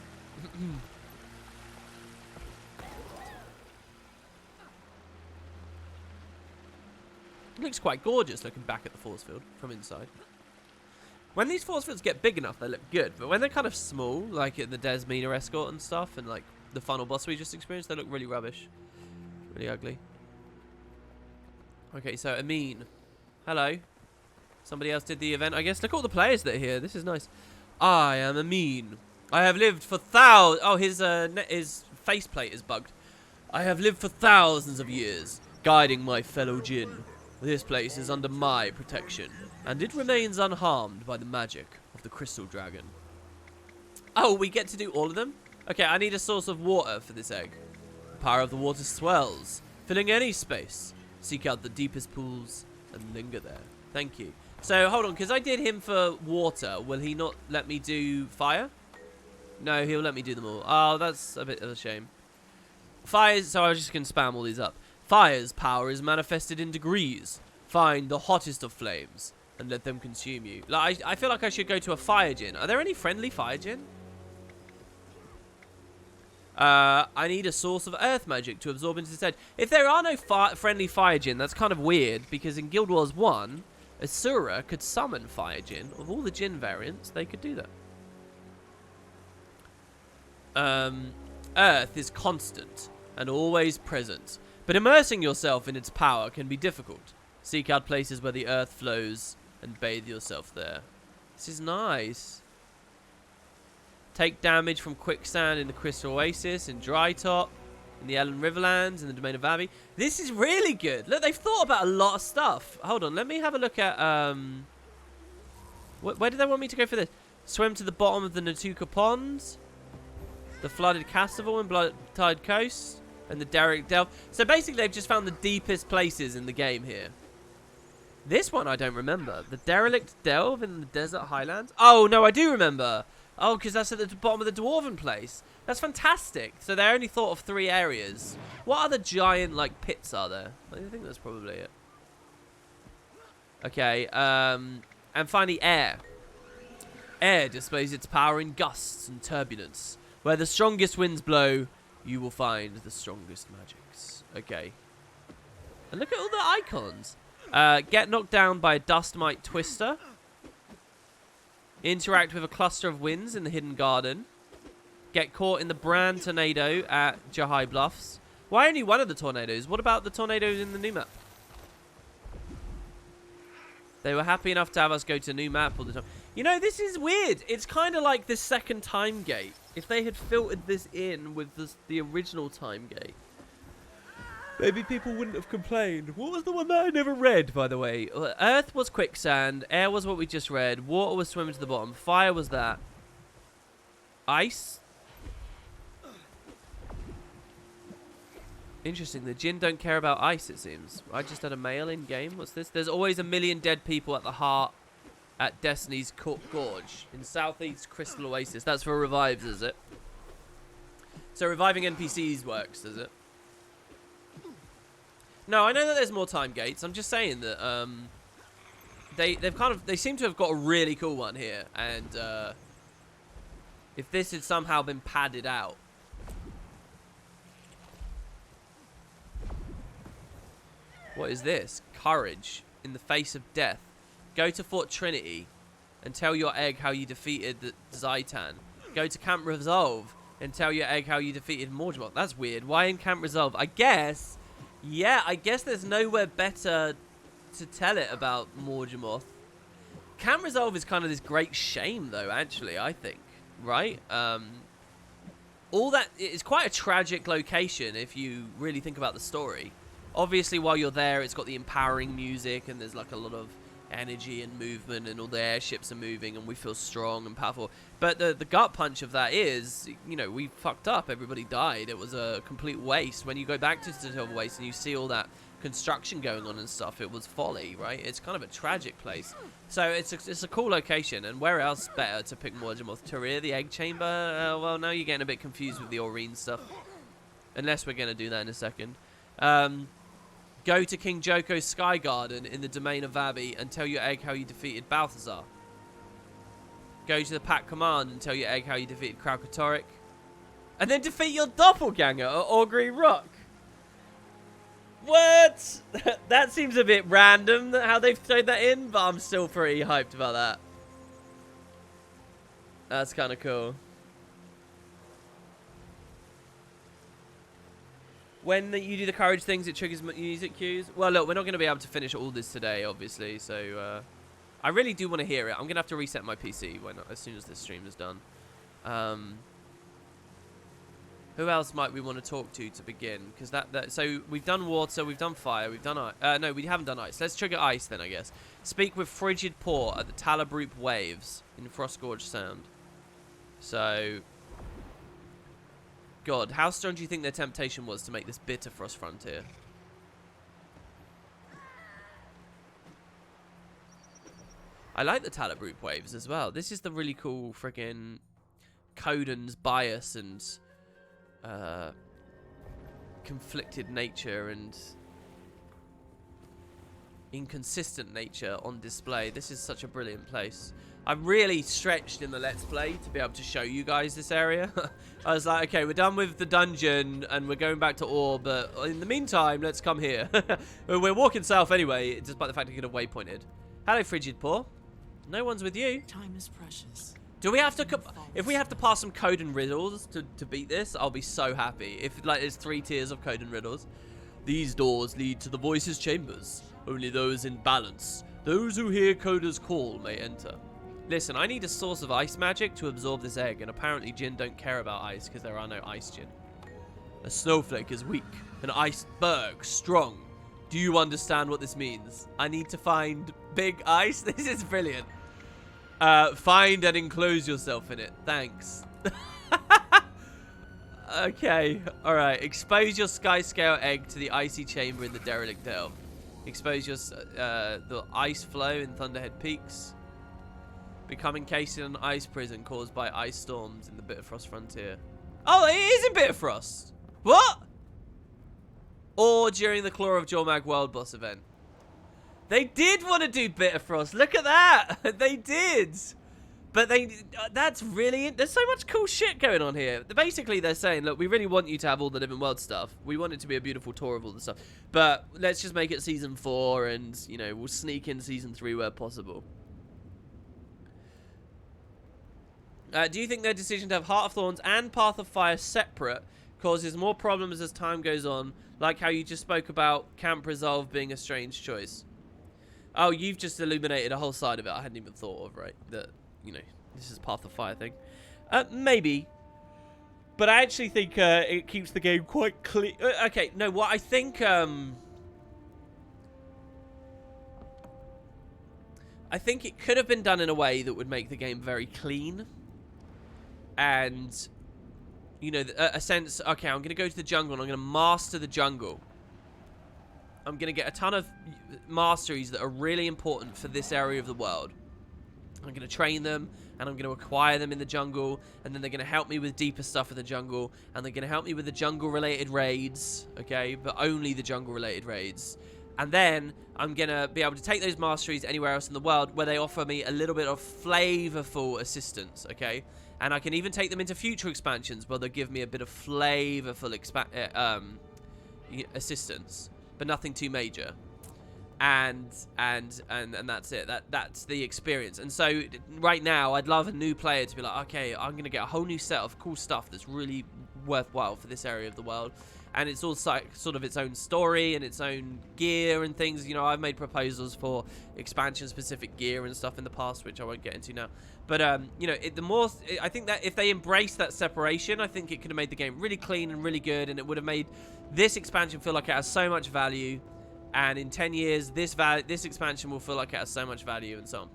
It looks quite gorgeous looking back at the force field from inside. When these force fields get big enough, they look good. But when they're kind of small, like in the Desmina Escort and stuff, and like the final boss we just experienced, they look really rubbish. Really ugly. Okay, so Amin. Hello. Somebody else did the event, I guess. Look at all the players that are here. This is nice. I am Amin. I have lived for thousands... Oh, his faceplate is bugged. I have lived for thousands of years, guiding my fellow Djinn. This place is under my protection, and it remains unharmed by the magic of the Crystal Dragon. Oh, we get to do all of them? Okay, I need a source of water for this egg. The power of the water swells, filling any space. Seek out the deepest pools and linger there. Thank you. So, hold on, because I did him for water. Will he not let me do fire? No, he'll let me do them all. Oh, that's a bit of a shame. Fires, so I just can spam all these up. Fire's power is manifested in degrees. Find the hottest of flames and let them consume you. Like, I feel like I should go to a fire djinn. Are there any friendly fire djinn? I need a source of earth magic to absorb into this edge. If there are no friendly fire djinn, that's kind of weird, because in Guild Wars 1, Asura could summon fire djinn. Of all the djinn variants, they could do that. Earth is constant and always present, but immersing yourself in its power can be difficult. Seek out places where the earth flows and bathe yourself there. This is nice. Take damage from quicksand in the Crystal Oasis, in Dry Top, in the Ellen Riverlands, in the Domain of Vavi. This is really good. Look, they've thought about a lot of stuff. Hold on, let me have a look at... where did they want me to go for this? Swim to the bottom of the Natuka Ponds, the flooded Castival and Blood Tide Coast, and the Derelict Delve. So basically, they've just found the deepest places in the game here. This one I don't remember. The Derelict Delve in the Desert Highlands. Oh, no, I do remember. Oh, because that's at the bottom of the Dwarven place. That's fantastic. So they only thought of 3 areas. What other giant, like, pits are there? I think that's probably it. Okay, and finally air. Air displays its power in gusts and turbulence. Where the strongest winds blow, you will find the strongest magics. Okay. And look at all the icons. Get knocked down by a dust mite twister. Interact with a cluster of winds in the hidden garden. Get caught in the brand tornado at Jahai Bluffs. Why only one of the tornadoes? What about the tornadoes in the new map? They were happy enough to have us go to new map all the time. You know, this is weird. It's kind of like the second time gate. If they had filtered this in with the original time gate, maybe people wouldn't have complained. What was the one that I never read, by the way? Earth was quicksand. Air was what we just read. Water was swimming to the bottom. Fire was that. Ice? Interesting. The Jinn don't care about ice, it seems. I just had a mail in game. What's this? There's always a million dead people at the heart at Destiny's Gorge in Southeast Crystal Oasis. That's for revives, is it? So reviving NPCs works, does it? No, I know that there's more time gates. I'm just saying that they seem to have got a really cool one here, and if this had somehow been padded out. What is this? Courage in the face of death. Go to Fort Trinity and tell your egg how you defeated the Zaitan. Go to Camp Resolve and tell your egg how you defeated Morgemont. That's weird. Why in Camp Resolve? I guess, yeah, I guess there's nowhere better to tell it about Morgemont. Camp Resolve is kind of this great shame, though, actually, I think. Right? All that is quite a tragic location if you really think about the story. Obviously, while you're there, it's got the empowering music, and there's like a lot of energy and movement, and all the airships are moving, and we feel strong and powerful. But the gut punch of that is, you know, we fucked up. Everybody died. It was a complete waste. When you go back to Silver Waste and you see all that construction going on and stuff, it was folly, right? It's kind of a tragic place. So it's a cool location. And where else better to pick Morgemont? Tarir, the egg chamber? Well, now you're getting a bit confused with the Aurene stuff. Unless we're going to do that in a second. Go to King Joko's Sky Garden in the domain of Vabi and tell your egg how you defeated Balthazar. Go to the Pack Command and tell your egg how you defeated Kralkatorrik. And then defeat your doppelganger at Augury Rock. What? That seems a bit random how they've thrown that in, but I'm still pretty hyped about that. That's kind of cool. When you do the courage things, it triggers music cues. Well, look, we're not going to be able to finish all this today, obviously. So, I really do want to hear it. I'm going to have to reset my PC as soon as this stream is done. Who else might we want to talk to begin? Because so we've done water, we've done fire, we've done ice. No, we haven't done ice. Let's trigger ice then, I guess. Speak with Frigid Paw at the Talabroop Waves in Frostgorge Sound. So, God, how strong do you think their temptation was to make this bitter Frost Frontier? I like the Talabroop Waves as well. This is the really cool friggin' Coden's bias and conflicted nature and inconsistent nature on display. This is such a brilliant place. I'm really stretched in the Let's Play to be able to show you guys this area. I was like, okay, we're done with the dungeon and we're going back to Ore, but in the meantime, let's come here. We're walking south anyway, despite the fact we could have waypointed. Hello, Frigid Paw. No one's with you.
Time is precious.
Do we have to, if we have to pass some code and riddles to beat this, I'll be so happy. If like there's 3 tiers of code and riddles. These doors lead to the Voices Chambers. Only those in balance, those who hear Coda's call, may enter. Listen, I need a source of ice magic to absorb this egg, and apparently Jinn don't care about ice because there are no ice Jinn. A snowflake is weak, an iceberg strong. Do you understand what this means? I need to find big ice. This is brilliant. Find and enclose yourself in it. Thanks. Okay. All right. Expose your Skyscale egg to the icy chamber in the derelict delve. Expose your the ice flow in Thunderhead Peaks. Become encased in an ice prison caused by ice storms in the Bitterfrost Frontier. Oh, it is in Bitterfrost. What? Or during the Claw of Jormag World Boss event. They did want to do Bitterfrost. Look at that. They did. But that's really... There's so much cool shit going on here. Basically, they're saying, look, we really want you to have all the Living World stuff. We want it to be a beautiful tour of all the stuff. But let's just make it Season 4 and, you know, we'll sneak in Season 3 where possible. Do you think their decision to have Heart of Thorns and Path of Fire separate causes more problems as time goes on, like how you just spoke about Camp Resolve being a strange choice? Oh, you've just illuminated a whole side of it I hadn't even thought of, right? That, you know, this is Path of Fire thing. Maybe. But I actually think it keeps the game quite clean. Okay, no, what I think... I think it could have been done in a way that would make the game very clean. And, you know, a sense, okay, I'm going to go to the jungle and I'm going to master the jungle. I'm going to get a ton of masteries that are really important for this area of the world. I'm going to train them, and I'm going to acquire them in the jungle, and then they're going to help me with deeper stuff in the jungle, and they're going to help me with the jungle-related raids, okay, but only the jungle-related raids. And then I'm going to be able to take those masteries anywhere else in the world where they offer me a little bit of flavorful assistance, okay? And I can even take them into future expansions where they'll give me a bit of flavorful assistance, but nothing too major. And that's it. That's the experience. And so right now, I'd love a new player to be like, okay, I'm going to get a whole new set of cool stuff that's really worthwhile for this area of the world. And it's all sort of its own story and its own gear and things. You know, I've made proposals for expansion-specific gear and stuff in the past, which I won't get into now. But, you know, I think that if they embraced that separation, I think it could have made the game really clean and really good. And it would have made this expansion feel like it has so much value. And in 10 years, this expansion will feel like it has so much value and so on.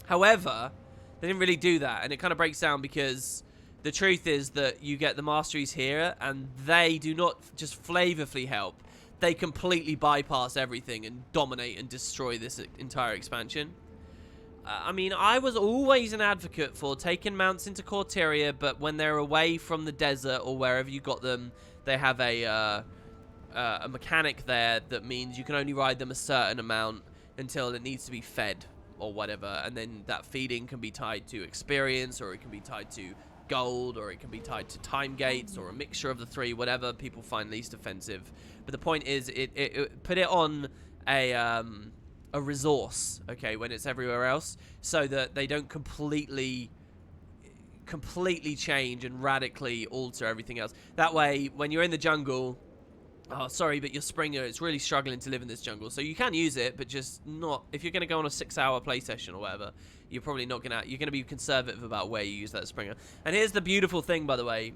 However, they didn't really do that. And it kind of breaks down because... the truth is that you get the masteries here, and they do not just flavorfully help. They completely bypass everything and dominate and destroy this entire expansion. I mean, I was always an advocate for taking mounts into Corteria, but when they're away from the desert or wherever you got them, they have a mechanic there that means you can only ride them a certain amount until it needs to be fed or whatever. And then that feeding can be tied to experience, or it can be tied to... gold, or it can be tied to time gates, or a mixture of the three, whatever people find least offensive. But the point is, it put it on a resource, okay, when it's everywhere else, so that they don't completely change and radically alter everything else. That way, when you're in the jungle, oh, sorry, but your Springer is really struggling to live in this jungle. So you can use it, but just not... if you're going to go on a 6-hour play session or whatever, you're probably not going to... you're going to be conservative about where you use that Springer. And here's the beautiful thing, by the way.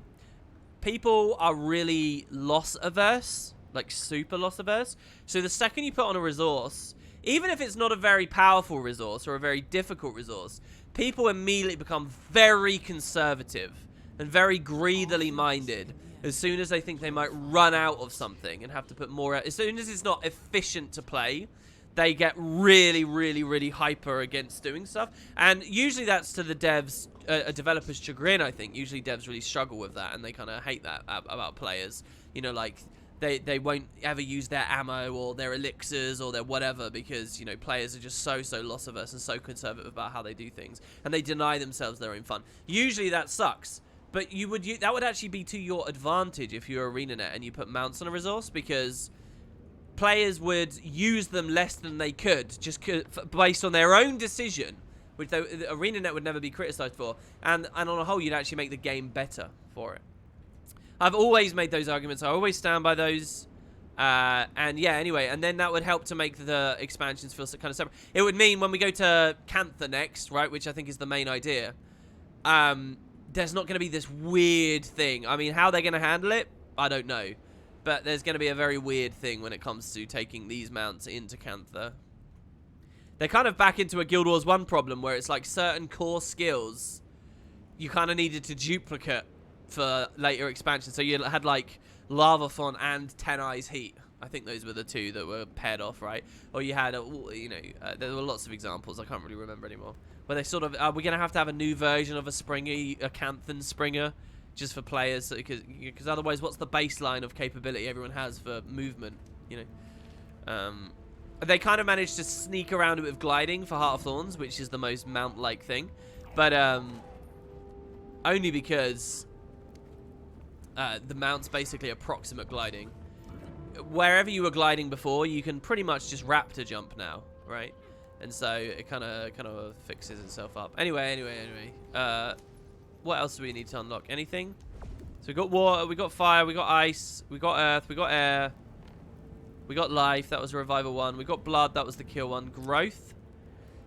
People are really loss-averse. Like, super loss-averse. So the second you put on a resource, even if it's not a very powerful resource or a very difficult resource, people immediately become very conservative and very greedily minded. As soon as they think they might run out of something and have to put more out. As soon as it's not efficient to play, they get really, really, really hyper against doing stuff. And usually that's to the devs, developers' chagrin, I think. Usually devs really struggle with that, and they kind of hate that about players. You know, like, they won't ever use their ammo or their elixirs or their whatever because, you know, players are just so loss-averse and so conservative about how they do things. And they deny themselves their own fun. Usually that sucks. But that would actually be to your advantage if you're ArenaNet and you put mounts on a resource, because players would use them less than they could just based on their own decision, which ArenaNet would never be criticized for. And on a whole, you'd actually make the game better for it. I've always made those arguments. I always stand by those. And yeah, anyway, and then that would help to make the expansions feel kind of separate. It would mean when we go to Cantha next, right, which I think is the main idea, there's not going to be this weird thing. I mean, how they're going to handle it, I don't know. But there's going to be a very weird thing when it comes to taking these mounts into Cantha. They're kind of back into a Guild Wars 1 problem where it's like certain core skills you kind of needed to duplicate for later expansion. So you had like Lava Font and Ten Eyes Heat. I think those were the two that were paired off, right? Or you had, there were lots of examples. I can't really remember anymore. Where they sort of, we're going to have a new version of a Springer, a Canthan Springer, just for players, because otherwise what's the baseline of capability everyone has for movement, you know? They kind of managed to sneak around it with gliding for Heart of Thorns, which is the most mount-like thing. But only because the mount's basically approximate gliding. Wherever you were gliding before, you can pretty much just raptor jump now, right? And so it kind of fixes itself up. Anyway. What else do we need to unlock? Anything? So we got water, we got fire, we got ice, we got earth, we got air. We got life, that was revival 1. We got blood, that was the kill 1. Growth.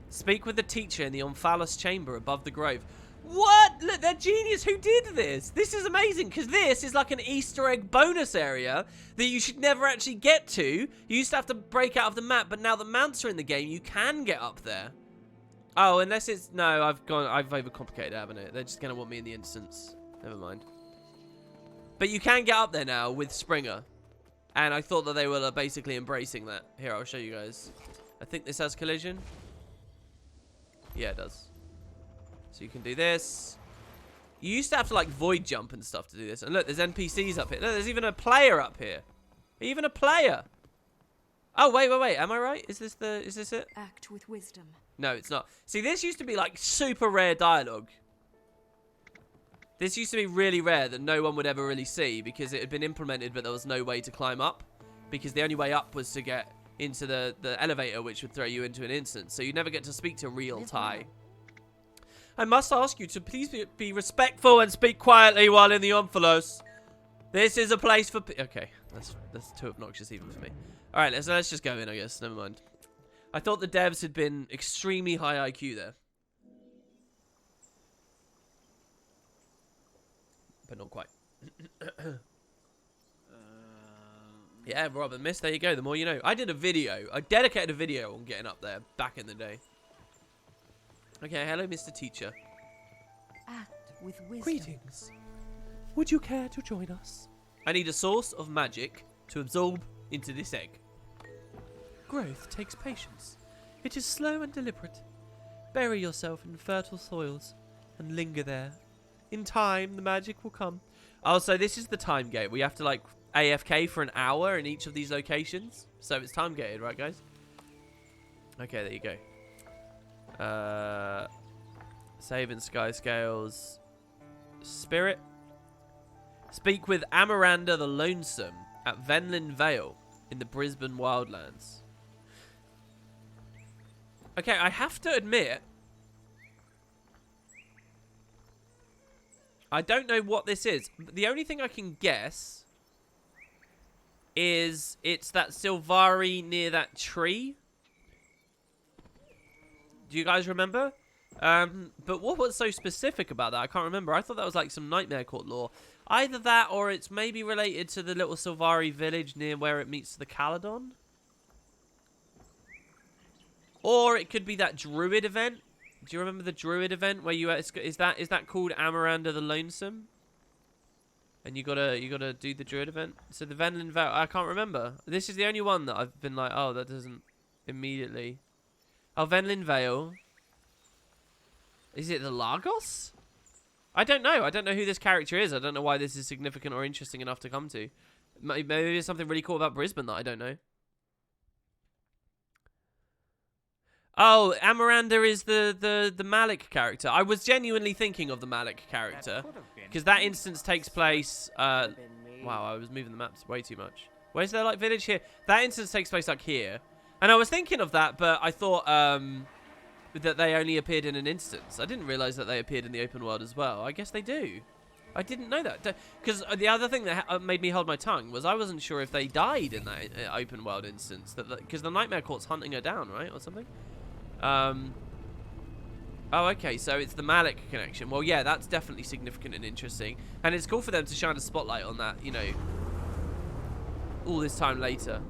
Speak with the teacher in the Omphalos chamber above the grove. What? Look, they're genius. Who did this? This is amazing, because this is like an Easter egg bonus area that you should never actually get to. You used to have to break out of the map, but now that mounts are in the game, you can get up there. Oh, unless it's... No, I've overcomplicated it, haven't it? They're just going to want me in the instance. Never mind. But you can get up there now with Springer. And I thought that they were basically embracing that. Here, I'll show you guys. I think this has collision. Yeah, it does. So you can do this. You used to have to, like, void jump and stuff to do this. And look, there's NPCs up here. Look, there's even a player up here. Even a player. Oh, wait. Am I right? Is this it?
Act with wisdom.
No, it's not. See, this used to be, like, super rare dialogue. This used to be really rare that no one would ever really see because it had been implemented, but there was no way to climb up because the only way up was to get into the elevator, which would throw you into an instance. So you never get to speak to real Ty. I must ask you to please be respectful and speak quietly while in the Omphalos. This is a place for... Okay, that's too obnoxious even for me. All right, let's just go in, I guess. Never mind. I thought the devs had been extremely high IQ there. But not quite. Yeah, Robin, miss, there you go. The more you know. I did a video. I dedicated a video on getting up there back in the day. Okay, hello, Mr. Teacher.
Act with wisdom.
Greetings. Would you care to join us? I need a source of magic to absorb into this egg. Growth takes patience. It is slow and deliberate. Bury yourself in fertile soils and linger there. In time, the magic will come. Oh, so this is the time gate. We have to, like, AFK for an hour in each of these locations. So it's time gated, right, guys? Okay, there you go. Save in Skyscales. Spirit. Speak with Amaranda the Lonesome at Venlin Vale in the Brisbane Wildlands. Okay, I have to admit, I don't know what this is. The only thing I can guess is it's that Sylvari near that tree. Do you guys remember? But what was so specific about that? I can't remember. I thought that was like some Nightmare Court lore. Either that or it's maybe related to the little Sylvari village near where it meets the Caledon. Or it could be that Druid event. Do you remember the Druid event where you is that called Amaranda the Lonesome? And you gotta do the Druid event. So the Venlin Vale, I can't remember. This is the only one that I've been like, oh, that doesn't immediately. Oh, Venlin Vale. Is it the Lagos? I don't know. I don't know who this character is. I don't know why this is significant or interesting enough to come to. Maybe there's something really cool about Brisbane that I don't know. Oh, Amaranda is the Malik character. I was genuinely thinking of the Malik character. Because that instance takes place... wow, I was moving the maps way too much. Where's their, like, village here? That instance takes place, like, here. And I was thinking of that, but I thought that they only appeared in an instance. I didn't realize that they appeared in the open world as well. I guess they do. I didn't know that. Because the other thing that made me hold my tongue was I wasn't sure if they died in that open world instance. Because the Nightmare Court's hunting her down, right? Or something? Oh, okay, so it's the Malik connection. Well, yeah, that's definitely significant and interesting. And it's cool for them to shine a spotlight on that, you know, all this time later.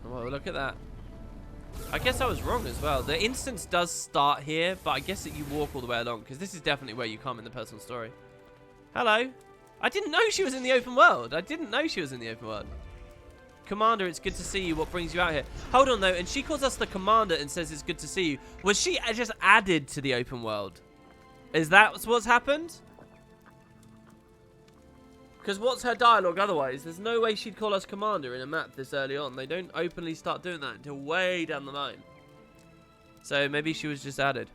Well, look at that. I guess I was wrong as well. The instance does start here, but I guess that you walk all the way along, because this is definitely where you come in the personal story. Hello. I didn't know she was in the open world. I didn't know she was in the open world. Commander, it's good to see you. What brings you out here? Hold on, though. And she calls us the Commander and says it's good to see you. Was she just added to the open world? Is that what's happened? Because what's her dialogue otherwise? There's no way she'd call us commander in a map this early on. They don't openly start doing that until way down the line. So maybe she was just added.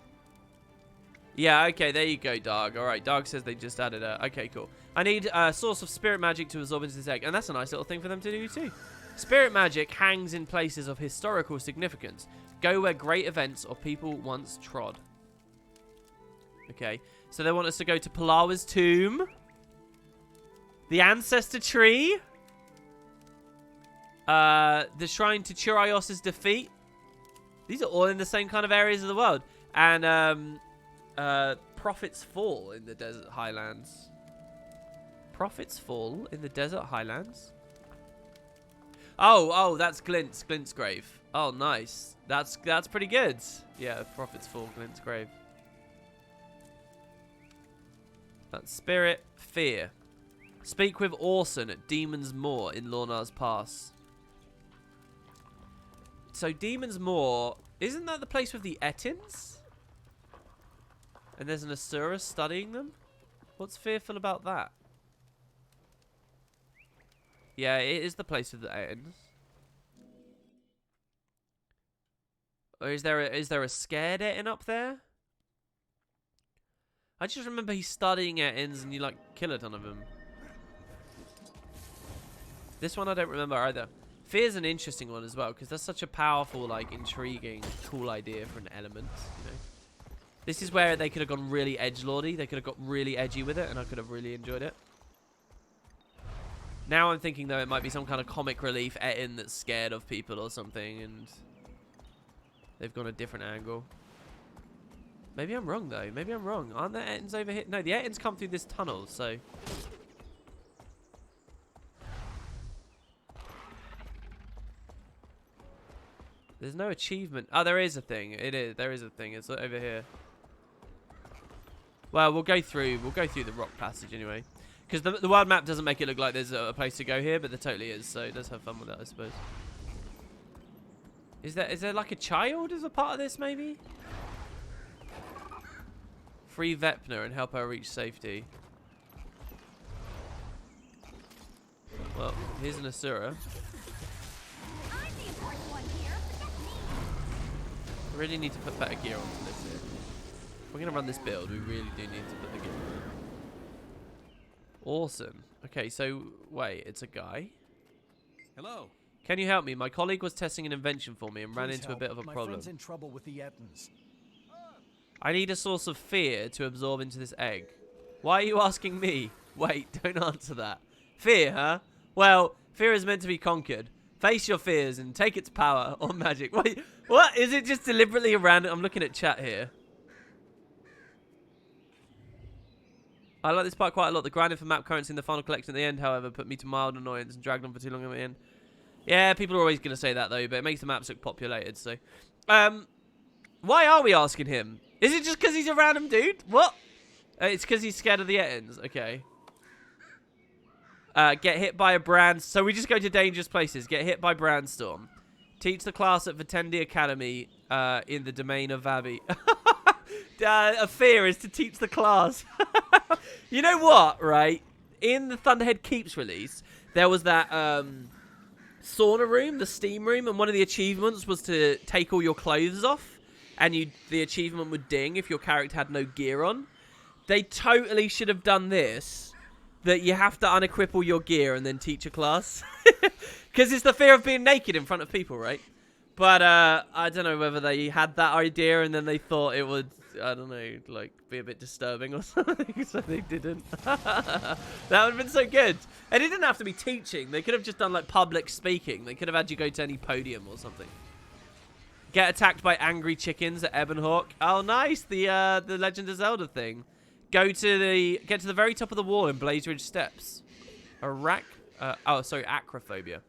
Yeah, okay, there you go, Darg. Alright, Darg says they just added her. Okay, cool. I need a source of spirit magic to absorb into this egg. And that's a nice little thing for them to do too. Spirit magic hangs in places of historical significance. Go where great events or people once trod. Okay, so they want us to go to Palawa's tomb. The ancestor tree. The shrine to Chiraios' defeat. These are all in the same kind of areas of the world. And, Prophet's Fall in the Desert Highlands. Prophet's Fall in the Desert Highlands? Oh, that's Glint's grave. Oh, nice. That's pretty good. Yeah, Prophet's Fall, Glint's grave. That's Spirit, Fear. Speak with Orson at Demon's Moor in Lornar's Pass. So Demon's Moor, isn't that the place with the Ettins? And there's an Asura studying them? What's fearful about that? Yeah, it is the place with the Ettins. Or is there a scared Ettin up there? I just remember he's studying Ettins and you like kill a ton of them. This one I don't remember either. Fear's an interesting one as well because that's such a powerful, like, intriguing, cool idea for an element, you know. This is where they could have gone really edgelordy. They could have got really edgy with it, and I could have really enjoyed it. Now I'm thinking, though, it might be some kind of comic relief Ettin that's scared of people or something, and they've gone a different angle. Maybe I'm wrong, though. Maybe I'm wrong. Aren't there Ettins over here? No, the Ettins come through this tunnel, so... There's no achievement. Oh, there is a thing. It is. There is a thing. It's over here. Well, we'll go through the rock passage anyway. Because the world map doesn't make it look like there's a place to go here, but there totally is. So let's have fun with that, I suppose. Is there like a child as a part of this, maybe? Free Vepner and help her reach safety. Well, here's an Asura. I really need to put better gear onto this here. If we're going to run this build, we really do need to put the gear on. Awesome. Okay, so, wait, it's a guy.
Hello.
Can you help me? My colleague was testing an invention for me and ran into a bit of a
My
problem.
friend's in trouble with the Ettins.
I need a source of fear to absorb into this egg. Why are you asking me? Wait, don't answer that. Fear, huh? Well, fear is meant to be conquered. Face your fears and take its power or magic. Wait, what? Is it just deliberately a random... I'm looking at chat here. I like this part quite a lot. The grinding for map currency in the final collection at the end, however, put me to mild annoyance and dragged on for too long at the end. Yeah, people are always going to say that, though, but it makes the maps look populated, so... why are we asking him? Is it just because he's a random dude? What? It's because he's scared of the Ettins. Okay. Get hit by a brand... So we just go to dangerous places. Get hit by Brandstorm. Teach the class at Vitendi Academy in the domain of Vavi. A fear is to teach the class. You know what, right? In the Thunderhead Keeps release, there was that sauna room, the steam room, and one of the achievements was to take all your clothes off, and the achievement would ding if your character had no gear on. They totally should have done this, that you have to unequip all your gear and then teach a class. Because it's the fear of being naked in front of people, right? But I don't know whether they had that idea and then they thought it would, I don't know, like, be a bit disturbing or something, so they didn't. That would have been so good. And it didn't have to be teaching. They could have just done, like, public speaking. They could have had you go to any podium or something. Get attacked by angry chickens at Ebonhawk. Oh, nice. The Legend of Zelda thing. Get to the very top of the wall in Blaze Ridge Steps. Acrophobia.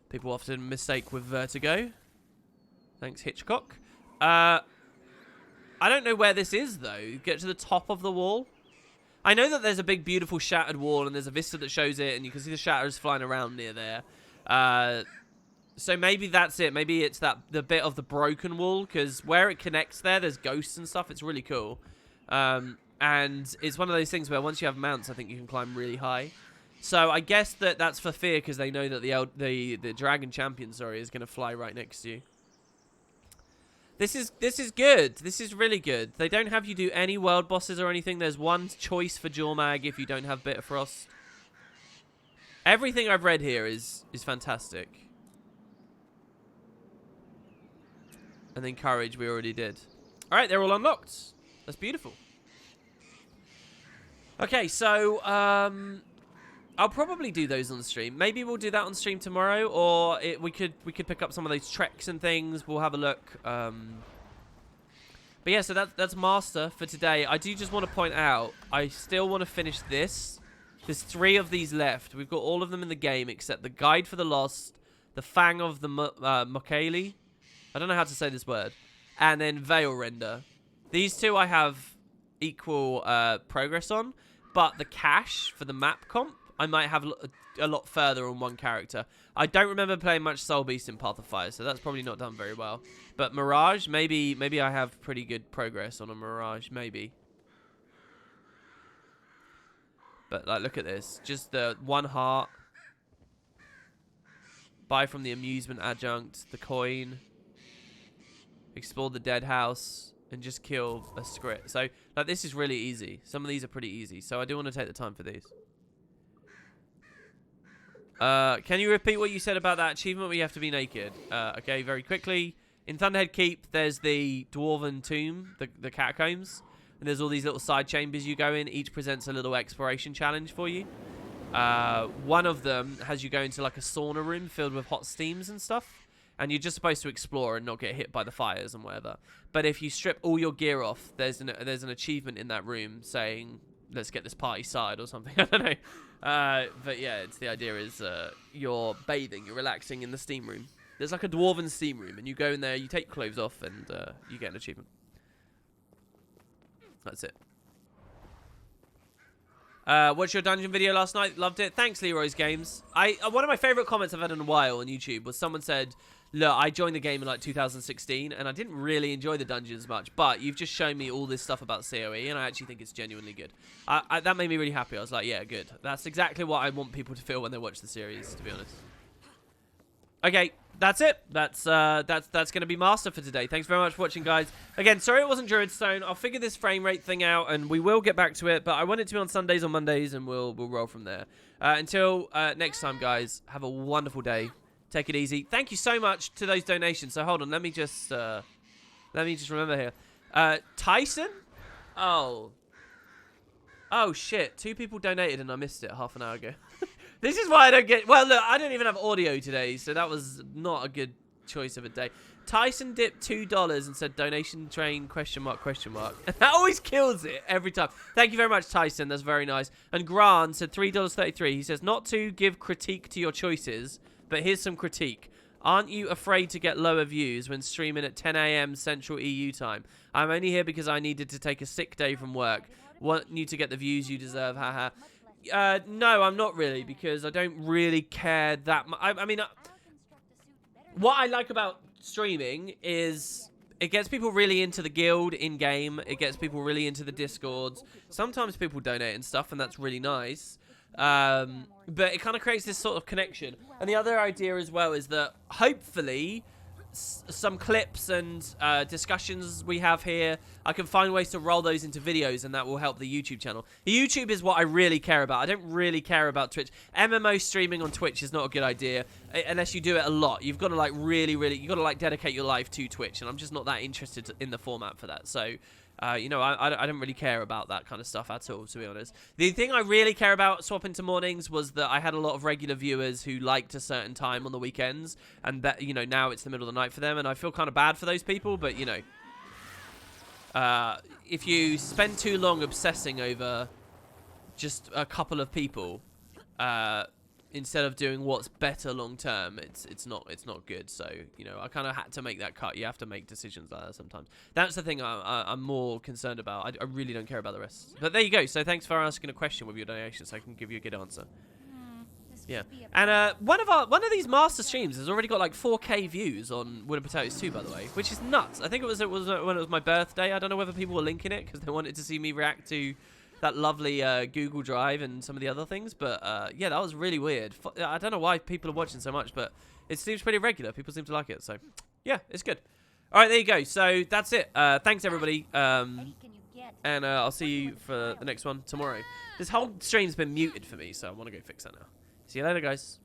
People often mistake with vertigo. Thanks, Hitchcock. I don't know where this is, though. Get to the top of the wall. I know that there's a big, beautiful shattered wall, and there's a vista that shows it, and you can see the shatters flying around near there. So maybe that's it. Maybe it's the bit of the broken wall, because where it connects there's ghosts and stuff. It's really cool. And And it's one of those things where once you have mounts, I think you can climb really high. So I guess that's for fear because they know that the dragon champion, sorry, is going to fly right next to you. This is good. This is really good. They don't have you do any world bosses or anything. There's one choice for Jormag if you don't have Bitter Frost. Everything I've read here is fantastic. And then Courage we already did. All right, they're all unlocked. That's beautiful. Okay, so I'll probably do those on stream. Maybe we'll do that on stream tomorrow, or we could pick up some of those treks and things. We'll have a look. But yeah, so that's Master for today. I do just want to point out, I still want to finish this. There's 3 of these left. We've got all of them in the game except the Guide for the Lost, the Fang of the Mokali. I don't know how to say this word. And then Veil Render. These 2 I have equal progress on, but the cache for the map comp, I might have a lot further on one character. I don't remember playing much Soul Beast in Path of Fire, so that's probably not done very well. But Mirage, maybe I have pretty good progress on a Mirage, maybe. But like, look at this. Just the 1 heart. Buy from the amusement adjunct, the coin. Explore the dead house. And just kill a script. So, like, this is really easy. Some of these are pretty easy. So, I do want to take the time for these. Can you repeat what you said about that achievement where you have to be naked? Okay, very quickly. In Thunderhead Keep, there's the Dwarven Tomb, the catacombs. And there's all these little side chambers you go in. Each presents a little exploration challenge for you. One of them has you go into, like, a sauna room filled with hot steams and stuff. And you're just supposed to explore and not get hit by the fires and whatever. But if you strip all your gear off, there's an achievement in that room saying, let's get this party started or something. I don't know. But yeah, the idea is you're bathing, you're relaxing in the steam room. There's like a dwarven steam room, and you go in there, you take clothes off, and you get an achievement. That's it. Watched your dungeon video last night. Loved it. Thanks, Leroy's Games. One of my favorite comments I've had in a while on YouTube was someone said, look, I joined the game in like 2016 and I didn't really enjoy the dungeons much, but you've just shown me all this stuff about COE and I actually think it's genuinely good. That made me really happy. I was like, yeah, good. That's exactly what I want people to feel when they watch the series, to be honest. Okay, that's it. That's going to be Master for today. Thanks very much for watching, guys. Again, sorry it wasn't Druidstone. I'll figure this frame rate thing out, and we will get back to it. But I want it to be on Sundays or Mondays, and we'll roll from there. Until next time, guys. Have a wonderful day. Take it easy. Thank you so much to those donations. So hold on, let me just remember here. Tyson? Oh shit! 2 people donated, and I missed it half an hour ago. This is why I don't get... Well, look, I don't even have audio today, so that was not a good choice of a day. Tyson dipped $2 and said, donation train, question mark, question mark. And that always kills it every time. Thank you very much, Tyson. That's very nice. And Grant said $3.33. He says, not to give critique to your choices, but here's some critique. Aren't you afraid to get lower views when streaming at 10 a.m. Central EU time? I'm only here because I needed to take a sick day from work. Want you to get the views you deserve, haha. No, I'm not really, because I don't really care that much. I mean, what I like about streaming is it gets people really into the guild in-game. It gets people really into the Discords. Sometimes people donate and stuff, and that's really nice. But it kind of creates this sort of connection. And the other idea as well is that hopefully some clips and discussions we have here, I can find ways to roll those into videos, and that will help the YouTube channel. The YouTube is what I really care about. I don't really care about Twitch. MMO streaming on Twitch is not a good idea unless you do it a lot. You've got to like really, you've got to like dedicate your life to Twitch, and I'm just not that interested in the format for that. So you know, I don't really care about that kind of stuff at all, to be honest. The thing I really care about swapping to mornings was that I had a lot of regular viewers who liked a certain time on the weekends, and that, you know, now it's the middle of the night for them, and I feel kind of bad for those people, but, you know, if you spend too long obsessing over just a couple of people, instead of doing what's better long term, it's not good. So, you know, I kind of had to make that cut. You have to make decisions like that sometimes. That's the thing I'm more concerned about. I really don't care about the rest. But there you go. So thanks for asking a question with your donation, so I can give you a good answer.
The
Yeah. And one of these master streams has already got like 4K views on Wood and Potatoes 2, by the way, which is nuts. I think it was when it was my birthday. I don't know whether people were linking it because they wanted to see me react to that lovely Google Drive and some of the other things. But yeah, that was really weird. I don't know why people are watching so much, but it seems pretty regular. People seem to like it. So yeah, it's good. All right, there you go. So that's it. Thanks, everybody. And I'll see you for the next one tomorrow. This whole stream's been muted for me, so I want to go fix that now. See you later, guys.